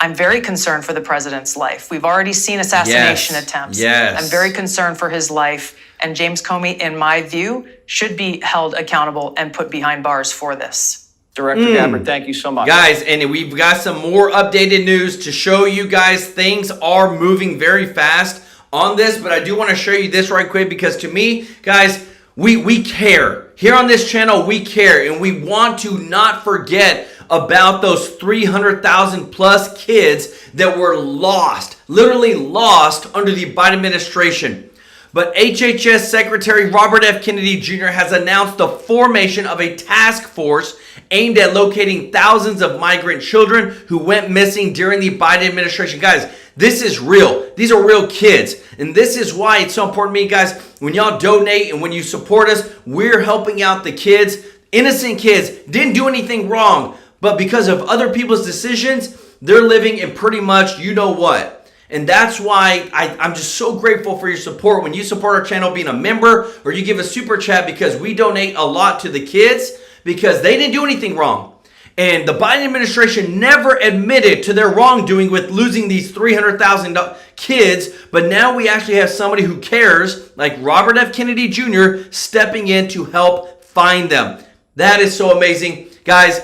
I'm very concerned for the president's life. We've already seen assassination attempts. Yes. I'm very concerned for his life. And James Comey, in my view, should be held accountable and put behind bars for this. Director Gabbard, thank you so much. Guys, and we've got some more updated news to show you guys. Things are moving very fast on this, but I do want to show you this right quick because to me, guys, we care. Here on this channel, we care, and we want to not forget about those 300,000 plus kids that were lost, literally lost under the Biden administration. But HHS Secretary Robert F. Kennedy Jr. has announced the formation of a task force aimed at locating thousands of migrant children who went missing during the Biden administration. Guys, this is real. These are real kids. And this is why it's so important to me, guys. When y'all donate and when you support us, we're helping out the kids. Innocent kids didn't do anything wrong, but because of other people's decisions, they're living in pretty much you know what. And that's why I'm just so grateful for your support. When you support our channel being a member or you give a super chat, because we donate a lot to the kids because they didn't do anything wrong. And the Biden administration never admitted to their wrongdoing with losing these 300,000 kids. But now we actually have somebody who cares, like Robert F. Kennedy Jr., stepping in to help find them. That is so amazing. Guys,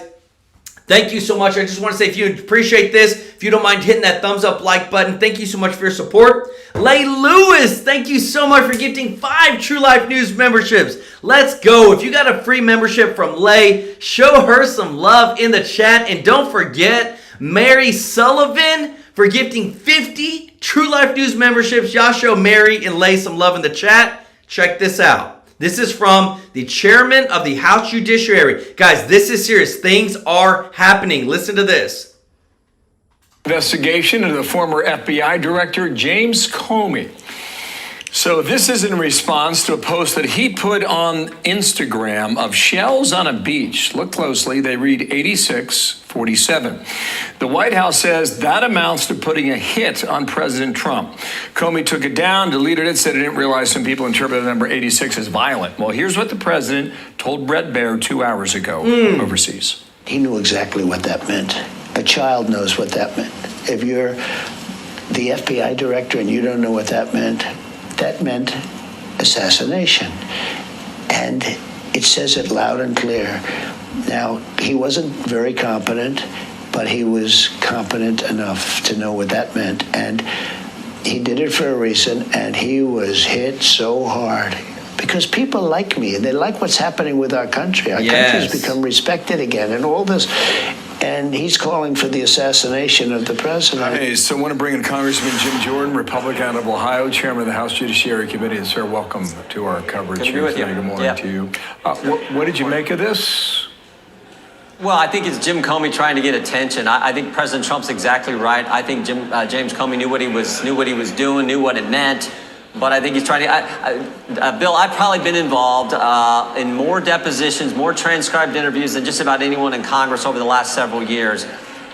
thank you so much. I just want to say, if you appreciate this, if you don't mind hitting that thumbs up like button, thank you so much for your support. Lay Lewis, thank you so much for gifting 5 True Life News memberships. Let's go. If you got a free membership from Lay, show her some love in the chat. And don't forget Mary Sullivan for gifting 50 True Life News memberships. Y'all show Mary and Lay some love in the chat. Check this out. This is from the chairman of the House Judiciary. Guys, this is serious. Things are happening. Listen to this. Investigation into the former FBI director, James Comey. So this is in response to a post that he put on Instagram of shells on a beach. Look closely, they read 8647. The White House says that amounts to putting a hit on President Trump. Comey took it down, deleted it, said he didn't realize some people interpreted the number 86 as violent. Well, here's what the president told Brett Baer 2 hours ago overseas. He knew exactly what that meant. A child knows what that meant. If you're the FBI director and you don't know what that meant assassination. And it says it loud and clear. Now, he wasn't very competent, but he was competent enough to know what that meant. And he did it for a reason, and he was hit so hard. Because people like me, and they like what's happening with our country. Our country's become respected again, and all this. And he's calling for the assassination of the president. Hey, so I want to bring in Congressman Jim Jordan, Republican out of Ohio, chairman of the House Judiciary Committee. And sir, welcome to our coverage here today. Good morning to you. What did you make of this? Well, I think it's Jim Comey trying to get attention. I think President Trump's exactly right. I think James Comey knew what he was doing, knew what it meant. But I think he's trying to, Bill, I've probably been involved in more depositions, more transcribed interviews than just about anyone in Congress over the last several years.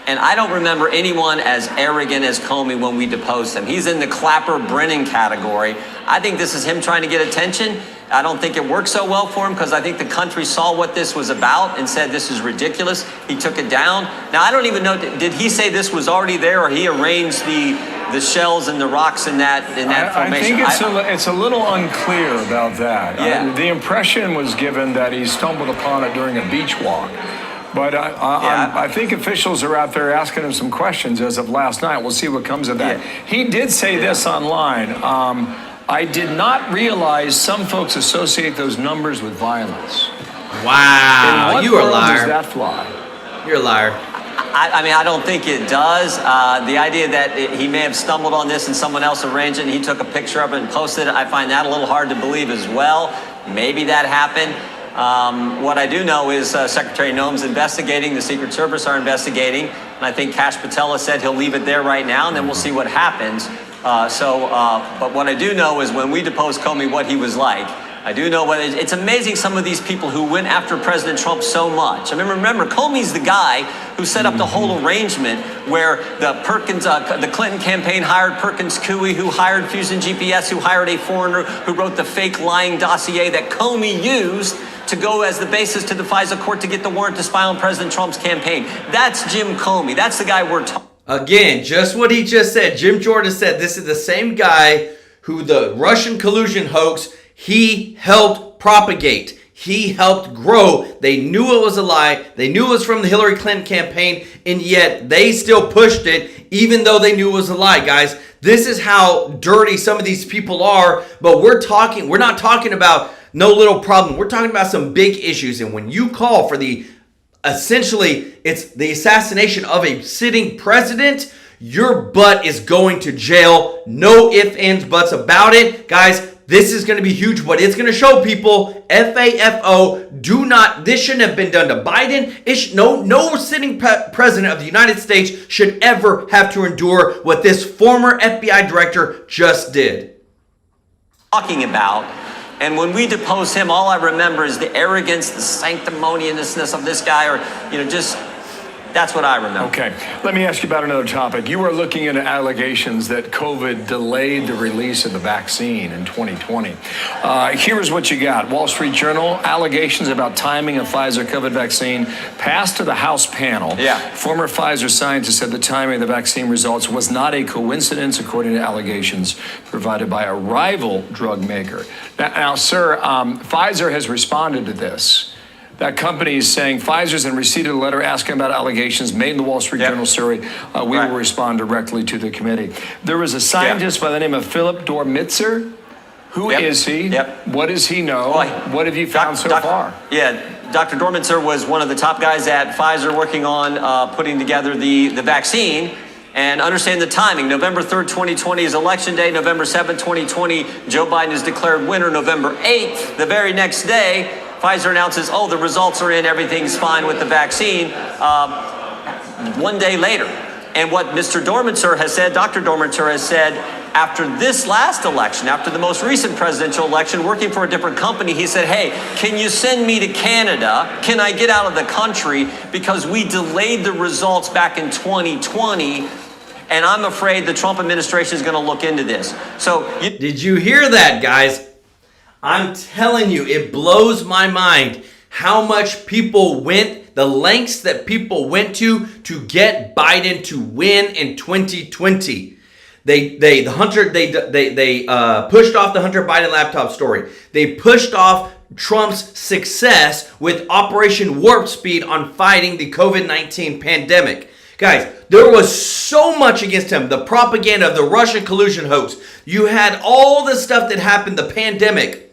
And I don't remember anyone as arrogant as Comey when we deposed him. He's in the Clapper-Brennan category. I think this is him trying to get attention. I don't think it worked so well for him because I think the country saw what this was about and said this is ridiculous. He took it down. Now, I don't even know, did he say this was already there or he arranged the shells and the rocks in that formation? I think it's a little unclear about that. Yeah. The impression was given that he stumbled upon it during a beach walk. But I think officials are out there asking him some questions as of last night. We'll see what comes of that. He did say this online. I did not realize some folks associate those numbers with violence. Wow, you are a liar. Does that fly? You're a liar. I mean, I don't think it does. The idea that he may have stumbled on this and someone else arranged it and he took a picture of it and posted it, I find that a little hard to believe as well. Maybe that happened. What I do know is Secretary Knowles investigating, the Secret Service are investigating, and I think Kash Patel said he'll leave it there right now, and then we'll see what happens. But what I do know is when we deposed Comey, what he was like. I do know what it's amazing some of these people who went after President Trump so much. I mean, remember, Comey's the guy who set up the whole arrangement where the Clinton campaign hired Perkins Coie, who hired Fusion GPS, who hired a foreigner who wrote the fake lying dossier that Comey used to go as the basis to the FISA court to get the warrant to spy on President Trump's campaign. That's Jim Comey. That's the guy we're talking. Again, just what he just said. Jim Jordan said this is the same guy who the Russian collusion hoax, he helped propagate. He helped grow. They knew it was a lie. They knew it was from the Hillary Clinton campaign, and yet they still pushed it, even though they knew it was a lie, guys. This is how dirty some of these people are, but we're not talking about no little problem. We're talking about some big issues, and when you call for essentially, it's the assassination of a sitting president, your butt is going to jail. No ifs, ands, buts about it. Guys, this is going to be huge, but it's going to show people, FAFO, this shouldn't have been done to Biden. No sitting president of the United States should ever have to endure what this former FBI director just did. Talking about. And when we depose him, all I remember is the arrogance, the sanctimoniousness of this guy, or, that's what I remember. Okay. Let me ask you about another topic. You are looking into allegations that COVID delayed the release of the vaccine in 2020. Here's what you got. Wall Street Journal, allegations about timing of Pfizer COVID vaccine passed to the House panel. Yeah. Former Pfizer scientists said the timing of the vaccine results was not a coincidence, according to allegations provided by a rival drug maker. Now, sir, Pfizer has responded to this. That company is saying Pfizer's in receipt of a letter asking about allegations made in the Wall Street Journal story. We will respond directly to the committee. There was a scientist by the name of Philip Dormitzer. Who is he? What does he know? What have you found so far? Yeah, Dr. Dormitzer was one of the top guys at Pfizer working on putting together the vaccine. And understand the timing. November 3rd, 2020 is election day. November 7th, 2020, Joe Biden is declared winner. November 8th, the very next day, Pfizer announces, oh, the results are in, everything's fine with the vaccine. 1 day later. And what Mr. Dormitzer has said, Dr. Dormitzer has said, after this last election, after the most recent presidential election, working for a different company, he said, hey, can you send me to Canada? Can I get out of the country? Because we delayed the results back in 2020. And I'm afraid the Trump administration is going to look into this. So did you hear that, guys? I'm telling you, it blows my mind how much people went, the lengths that people went to get Biden to win in 2020. They pushed off the Hunter Biden laptop story. They pushed off Trump's success with Operation Warp Speed on fighting the COVID-19 pandemic. Guys, there was so much against him. The propaganda, the Russian collusion hoax. You had all the stuff that happened, the pandemic.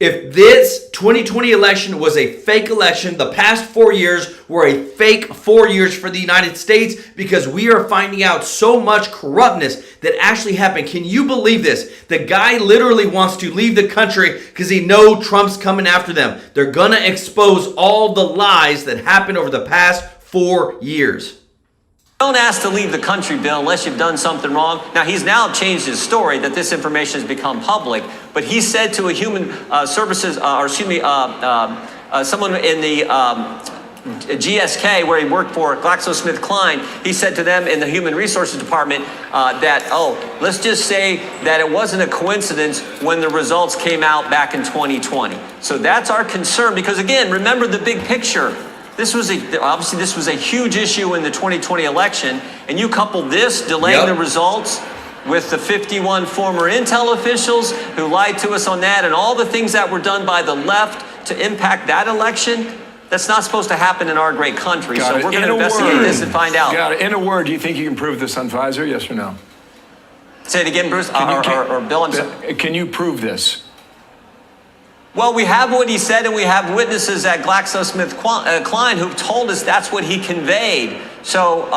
If this 2020 election was a fake election, the past 4 years were a fake 4 years for the United States because we are finding out so much corruptness that actually happened. Can you believe this? The guy literally wants to leave the country because he knows Trump's coming after them. They're going to expose all the lies that happened over the past 4 years. Don't ask to leave the country, Bill, unless you've done something wrong. Now, he's now changed his story that this information has become public, but he said to a human services, someone in the GSK, where he worked for GlaxoSmithKline, he said to them in the human resources department that, oh, let's just say that it wasn't a coincidence when the results came out back in 2020. So that's our concern, because again, remember the big picture. This was a huge issue in the 2020 election, and you couple this delaying the results with the 51 former intel officials who lied to us on that, and all the things that were done by the left to impact that election. That's not supposed to happen in our great country. So we're going to investigate this and find out. Got it. In a word, do you think you can prove this on Pfizer? Yes or no? Say it again, Bruce. Or Bill. Can you prove this? Well, we have what he said, and we have witnesses at GlaxoSmithKline who told us that's what he conveyed. So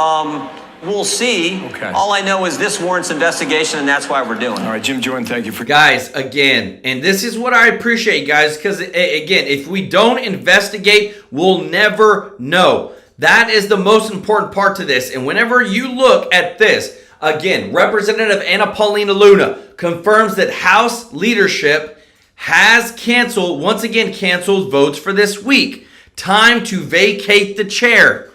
we'll see. Okay. All I know is this warrants investigation, and that's why we're doing it. All right, Jim Jordan, thank you for... Guys, again, and this is what I appreciate, guys, because, again, if we don't investigate, we'll never know. That is the most important part to this. And whenever you look at this, again, Representative Anna Paulina Luna confirms that House leadership has once again canceled votes for this week. Time to vacate the chair.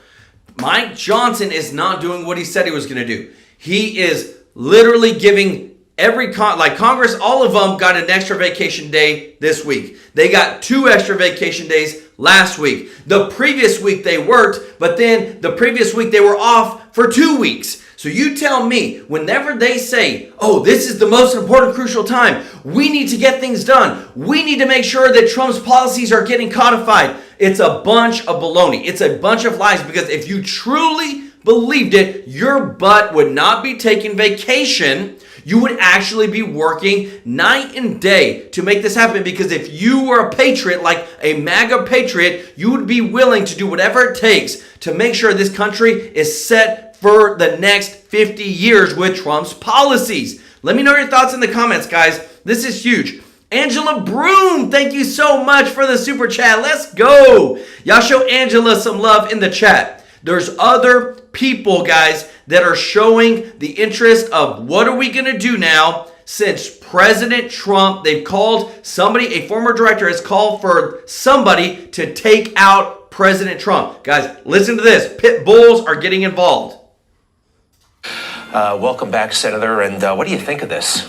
Mike Johnson is not doing what he said he was going to do. He is literally giving Congress, all of them got an extra vacation day this week. They got 2 extra vacation days last week. The previous week they worked, but then the previous week they were off for 2 weeks. So you tell me, whenever they say, oh, this is the most important, crucial time, we need to get things done. We need to make sure that Trump's policies are getting codified. It's a bunch of baloney. It's a bunch of lies, because if you truly believed it, your butt would not be taking vacation. You would actually be working night and day to make this happen, because if you were a patriot, like a MAGA patriot, you would be willing to do whatever it takes to make sure this country is set for the next 50 years with Trump's policies. Let me know your thoughts in the comments, guys. This is huge. Angela Broom, thank you so much for the super chat. Let's go. Y'all show Angela some love in the chat. There's other people, guys, that are showing the interest of what are we going to do now since President Trump, they've called somebody, a former director has called for somebody to take out President Trump. Guys, listen to this. Pit bulls are getting involved. Welcome back, Senator. And what do you think of this?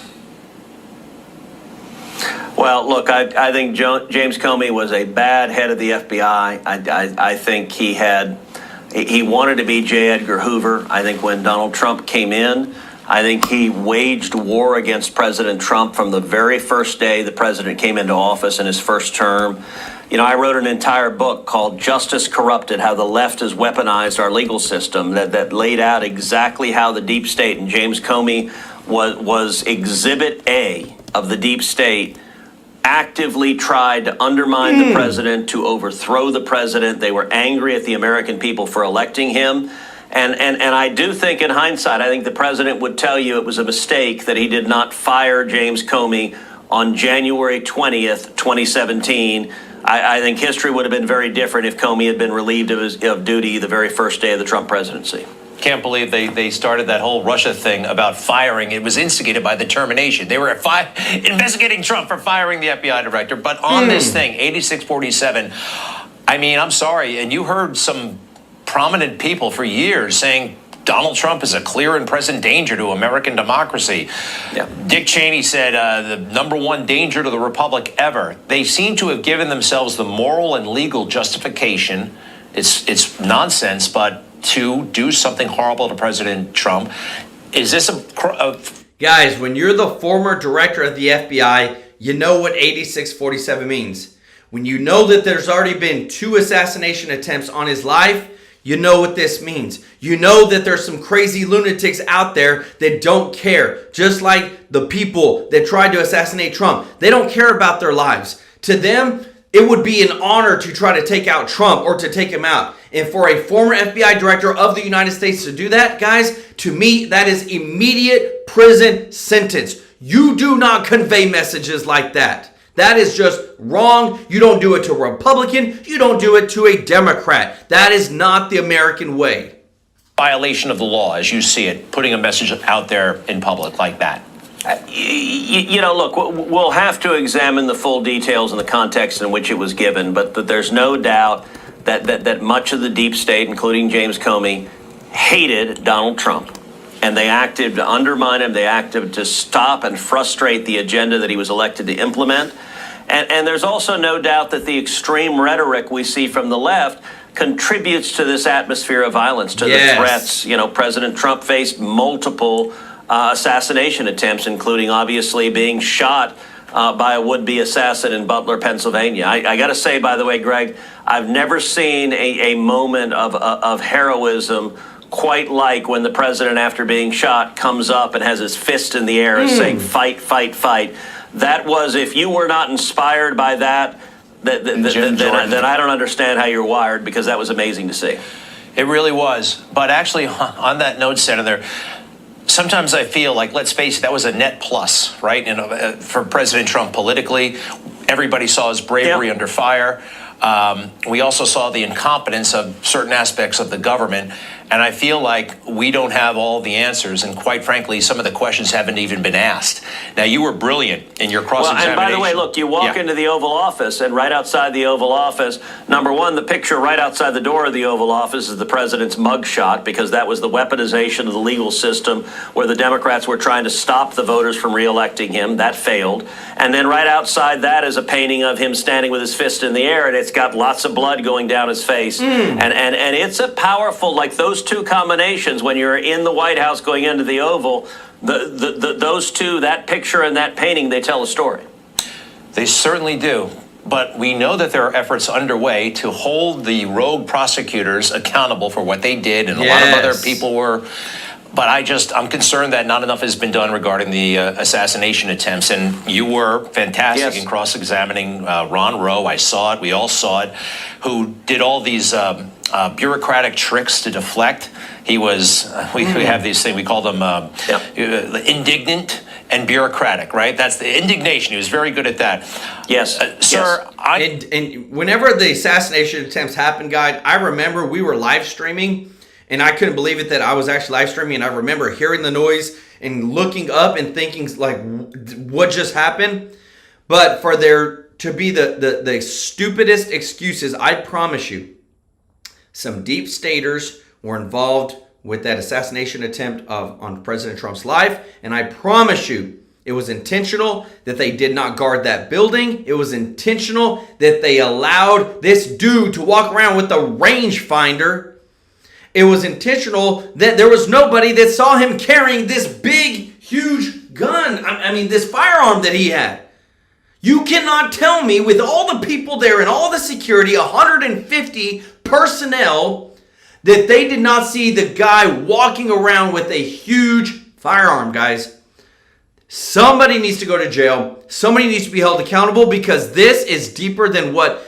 Well, look, I think James Comey was a bad head of the FBI. I think he wanted to be J. Edgar Hoover. I think when Donald Trump came in, I think he waged war against President Trump from the very first day the president came into office in his first term. You know, I wrote an entire book called Justice Corrupted, How the Left Has Weaponized Our Legal System, that laid out exactly how the deep state, and James Comey was exhibit A of the deep state, actively tried to undermine the president, to overthrow the president. They were angry at the American people for electing him. And I do think in hindsight, I think the president would tell you it was a mistake that he did not fire James Comey on January 20th, 2017. I think history would have been very different if Comey had been relieved of duty the very first day of the Trump presidency. Can't believe they started that whole Russia thing about firing. It was instigated by the termination. They were investigating Trump for firing the FBI director. But on this thing, 8647, I mean, I'm sorry. And you heard some prominent people for years saying Donald Trump is a clear and present danger to American democracy. Yeah. Dick Cheney said the number one danger to the republic ever. They seem to have given themselves the moral and legal justification. It's nonsense, but to do something horrible to President Trump. Is this a Guys, when you're the former director of the FBI, you know what 8647 means. When you know that there's already been 2 assassination attempts on his life, you know what this means. You know that there's some crazy lunatics out there that don't care. Just like the people that tried to assassinate Trump. They don't care about their lives. To them, it would be an honor to try to take out Trump or to take him out. And for a former FBI director of the United States to do that, guys, to me, that is immediate prison sentence. You do not convey messages like that. That is just wrong. You don't do it to a Republican. You don't do it to a Democrat. That is not the American way. violation of the law as you see it, putting a message out there in public like that? You know, look, we'll have to examine the full details and the context in which it was given, but there's no doubt that much of the deep state, including James Comey, hated Donald Trump. And they acted to undermine him. They acted to stop and frustrate the agenda that he was elected to implement. And there's also no doubt that the extreme rhetoric we see from the left contributes to this atmosphere of violence, to the threats. You know, President Trump faced multiple assassination attempts, including obviously being shot by a would-be assassin in Butler, Pennsylvania. I got to say, by the way, Greg, I've never seen a moment of heroism quite like when the president, after being shot, comes up and has his fist in the air saying, fight, fight, fight. That was, if you were not inspired by that, then I don't understand how you're wired, because that was amazing to see. It really was. But actually, on that note, Senator, sometimes I feel like, let's face it, that was a net plus, right? For President Trump politically. Everybody saw his bravery under fire. We also saw the incompetence of certain aspects of the government. And I feel like we don't have all the answers. And quite frankly, some of the questions haven't even been asked. Now, you were brilliant in your cross-examination. Well, and by the way, look, you walk into the Oval Office, and right outside the Oval Office, number one, the picture right outside the door of the Oval Office is the president's mugshot, because that was the weaponization of the legal system where the Democrats were trying to stop the voters from reelecting him. That failed. And then right outside that is a painting of him standing with his fist in the air, and it's got lots of blood going down his face. And it's a powerful, like those two combinations, when you're in the White House going into the Oval, those two, that picture and that painting, they tell a story. They certainly do. But we know that there are efforts underway to hold the rogue prosecutors accountable for what they did, and a lot of other people were. But I'm concerned that not enough has been done regarding the assassination attempts. And you were fantastic in cross-examining Ron Rowe. I saw it. We all saw it. Who did all these bureaucratic tricks to deflect. He was, we have these things, we call them indignant and bureaucratic, right? That's the indignation. He was very good at that. Yes. Sir, and whenever the assassination attempts happened, guys, I remember we were live streaming, and I couldn't believe it that I was actually live streaming, and I remember hearing the noise and looking up and thinking, like, what just happened? But for there to be the stupidest excuses, I promise you, some deep staters were involved with that assassination attempt on President Trump's life. And I promise you, it was intentional that they did not guard that building. It was intentional that they allowed this dude to walk around with a rangefinder. It was intentional that there was nobody that saw him carrying this big, huge gun. I mean, this firearm that he had. You cannot tell me, with all the people there and all the security, 150 personnel, that they did not see the guy walking around with a huge firearm, guys. Somebody needs to go to jail. Somebody needs to be held accountable, because this is deeper than what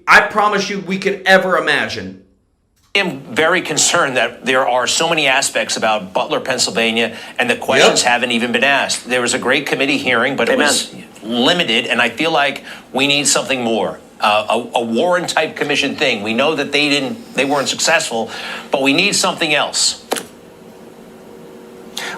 I promise you, we could ever imagine. am very concerned that there are so many aspects about Butler, Pennsylvania, and the questions haven't even been asked. There was a great committee hearing, but it was limited, and I feel like we need something more. A Warren-type commission thing. We know that they weren't successful, but we need something else.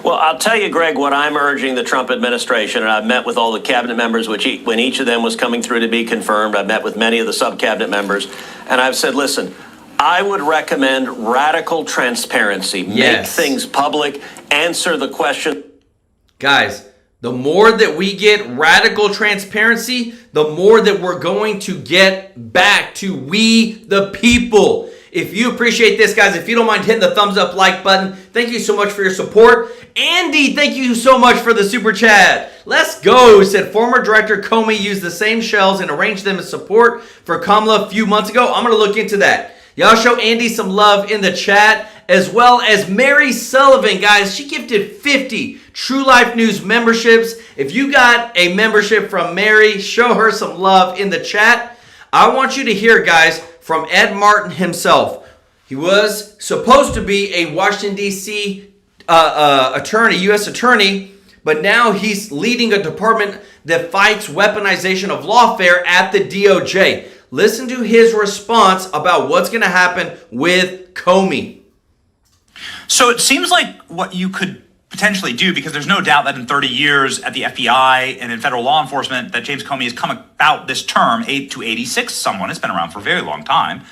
Well, I'll tell you, Greg, what I'm urging the Trump administration, and I've met with all the cabinet members, when each of them was coming through to be confirmed. I've met with many of the sub-cabinet members, and I've said, listen, I would recommend radical transparency. Make things public, answer the question. Guys, the more that we get radical transparency, the more that we're going to get back to we the people. If you appreciate this, guys, if you don't mind hitting the thumbs up like button, thank you so much for your support. Andy, thank you so much for the super chat. Let's go, said former director Comey used the same shells and arranged them as support for Kamala a few months ago. I'm going to look into that. Y'all show Andy some love in the chat, as well as Mary Sullivan, guys. She gifted 50 TrueLife News memberships. If you got a membership from Mary, show her some love in the chat. I want you to hear, guys, from Ed Martin himself. He was supposed to be a Washington, D.C. attorney, U.S. attorney, but now he's leading a department that fights weaponization of lawfare at the DOJ. Listen to his response about what's going to happen with Comey. So it seems like what you could potentially do, because there's no doubt that in 30 years at the FBI and in federal law enforcement that James Comey has come about this term, 8 to 86, someone has been around for a very long time,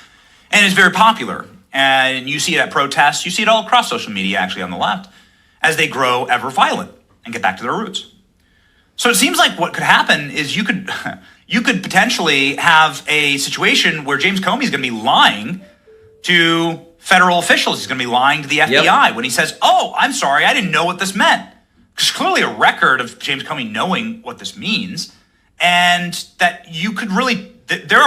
and is very popular. And you see it at protests, you see it all across social media, actually, on the left, as they grow ever violent and get back to their roots. So it seems like what could happen is you could potentially have a situation where James Comey is going to be lying to federal officials. He's going to be lying to the FBI when he says, oh, I'm sorry, I didn't know what this meant. There's clearly a record of James Comey knowing what this means, and that you could really, there's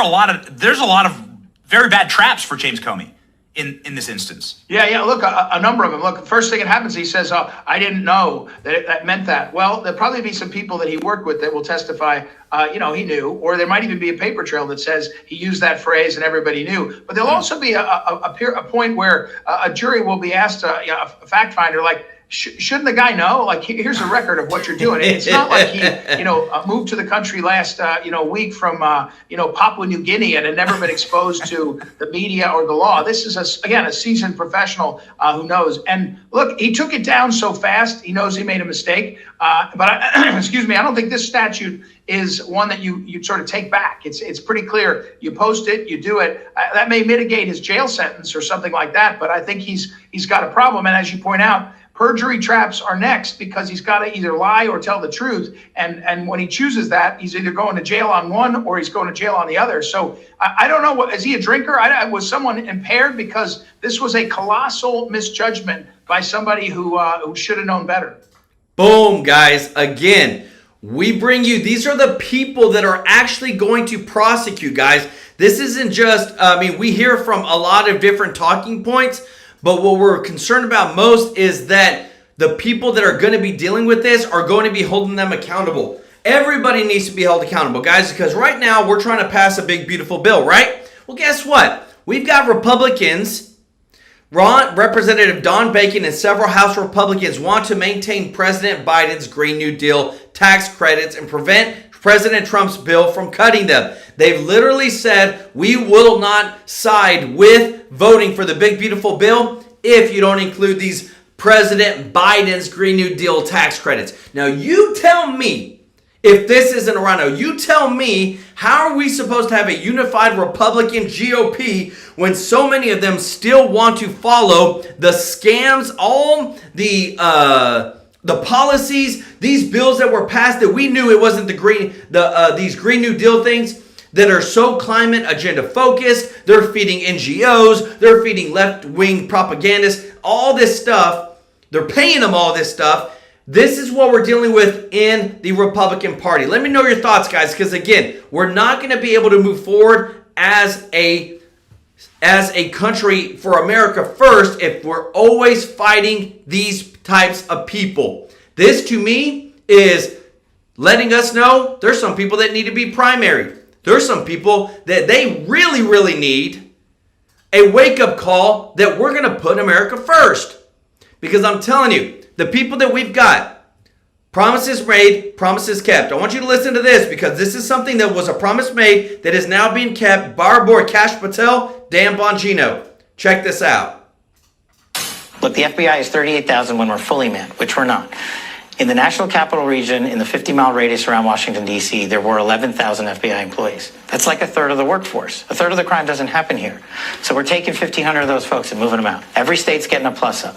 a lot of very bad traps for James Comey in this instance. Yeah, look, a number of them. Look, the first thing that happens, he says, oh, I didn't know that meant that. Well, there'll probably be some people that he worked with that will testify, he knew, or there might even be a paper trail that says he used that phrase and everybody knew. But there'll also be a point where a jury will be asked, a fact finder, like, shouldn't the guy know? Like, here's a record of what you're doing. It's not like he, moved to the country last, week from, Papua New Guinea and had never been exposed to the media or the law. This is, a seasoned professional who knows. And look, he took it down so fast. He knows he made a mistake. But excuse me, I don't think this statute is one that you sort of take back. It's pretty clear. You post it, you do it. That may mitigate his jail sentence or something like that. But I think he's got a problem. And as you point out, perjury traps are next, because he's got to either lie or tell the truth. And when he chooses that, he's either going to jail on one or he's going to jail on the other. So I don't know, is he a drinker? Was someone impaired? Because this was a colossal misjudgment by somebody who should have known better. Boom, guys. Again, we bring you, these are the people that are actually going to prosecute, guys. This isn't just, we hear from a lot of different talking points, but what we're concerned about most is that the people that are going to be dealing with this are going to be holding them accountable. Everybody needs to be held accountable, guys, because right now we're trying to pass a big, beautiful bill, right? Well, guess what? We've got Republicans, Representative Don Bacon and several House Republicans want to maintain President Biden's Green New Deal tax credits and prevent President Trump's bill from cutting them. They've literally said, we will not side with voting for the big, beautiful bill if you don't include these President Biden's Green New Deal tax credits. Now, you tell me if this isn't a rhino. You tell me, how are we supposed to have a unified Republican GOP when so many of them still want to follow the scams, all the policies, these bills that were passed that we knew it wasn't these Green New Deal things that are so climate agenda focused. They're feeding NGOs, they're feeding left-wing propagandists, all this stuff. They're paying them all this stuff. This is what we're dealing with in the Republican Party. Let me know your thoughts, guys, because again, we're not going to be able to move forward as a country for America first if we're always fighting these types of people. This, to me, is letting us know there's some people that need to be primaried. There's some people that they really, really need a wake-up call that we're going to put America first. Because I'm telling you, the people that we've got, promises made, promises kept. I want you to listen to this because this is something that was a promise made that is now being kept by our boy Kash Patel, Dan Bongino. Check this out. Look, the FBI is 38,000 when we're fully manned, which we're not. In the National Capital Region, in the 50-mile radius around Washington, D.C., there were 11,000 FBI employees. That's like a third of the workforce. A third of the crime doesn't happen here. So we're taking 1,500 of those folks and moving them out. Every state's getting a plus up.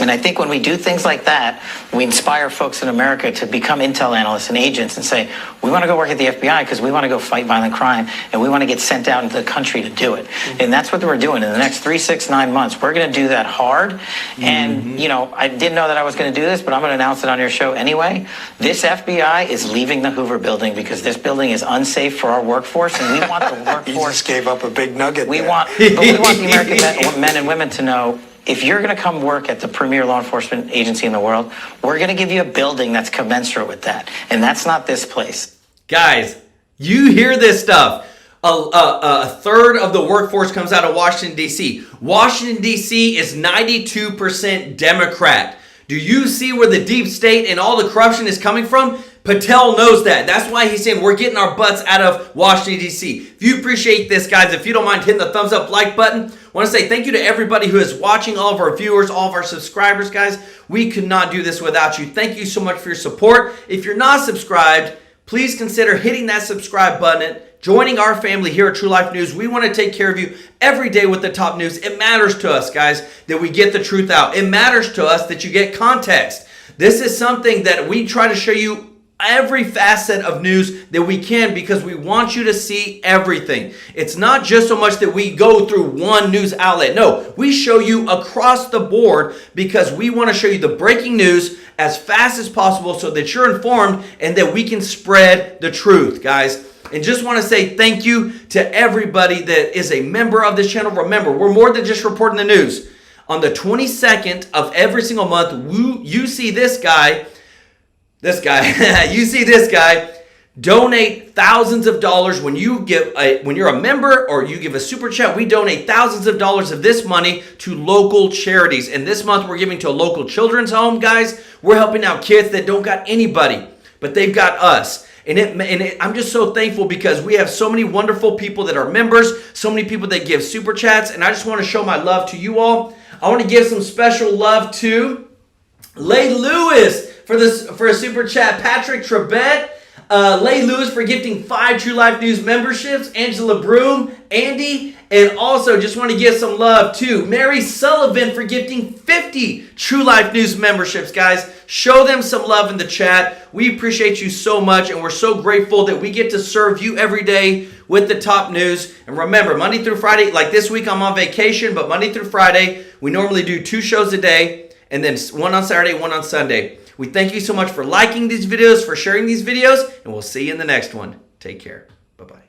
And I think when we do things like that, we inspire folks in America to become intel analysts and agents and say, we want to go work at the FBI because we want to go fight violent crime and we want to get sent out into the country to do it. And that's what we're doing. In the next 3, 6, 9 months, we're going to do that hard. And, you know, I didn't know that I was going to do this, but I'm going to announce it on your show anyway. This FBI is leaving the Hoover building because this building is unsafe for our workforce, and we want the workforce. You just gave up a big nugget. We want the American men and women to know, if you're going to come work at the premier law enforcement agency in the world, we're going to give you a building that's commensurate with that. And that's not this place. Guys, you hear this stuff. A third of the workforce comes out of Washington, D.C. Washington, D.C. is 92% Democrat. Do you see where the deep state and all the corruption is coming from? Patel knows that. That's why he's saying we're getting our butts out of Washington, D.C. If you appreciate this, guys, if you don't mind hitting the thumbs up like button, I want to say thank you to everybody who is watching, all of our viewers, all of our subscribers, guys. We could not do this without you. Thank you so much for your support. If you're not subscribed, please consider hitting that subscribe button, joining our family here at TrueLife News. We want to take care of you every day with the top news. It matters to us, guys, that we get the truth out. It matters to us that you get context. This is something that we try to show you every facet of news that we can because we want you to see everything. It's not just so much that we go through one news outlet. No, we show you across the board because we want to show you the breaking news as fast as possible so that you're informed and that we can spread the truth, guys. And just want to say thank you to everybody that is a member of this channel. Remember, we're more than just reporting the news. On the 22nd of every single month, you see this guy, you see this guy donate thousands of dollars when you give when you're a member or you give a super chat. We donate thousands of dollars of this money to local charities. And this month we're giving to a local children's home, guys. We're helping out kids that don't got anybody, but they've got us. I'm just so thankful because we have so many wonderful people that are members, so many people that give super chats, and I just want to show my love to you all. I want to give some special love to Lay Lewis for a super chat. Patrick Trebet, Lay Lewis for gifting 5 True Life News memberships. Angela Broom, Andy, and also just want to give some love to Mary Sullivan for gifting 50 True Life News memberships. Guys, show them some love in the chat. We appreciate you so much, and we're so grateful that we get to serve you every day with the top news. And remember, Monday through Friday, like this week I'm on vacation, but Monday through Friday, we normally do 2 shows a day, and then one on Saturday, one on Sunday. We thank you so much for liking these videos, for sharing these videos, and we'll see you in the next one. Take care. Bye-bye.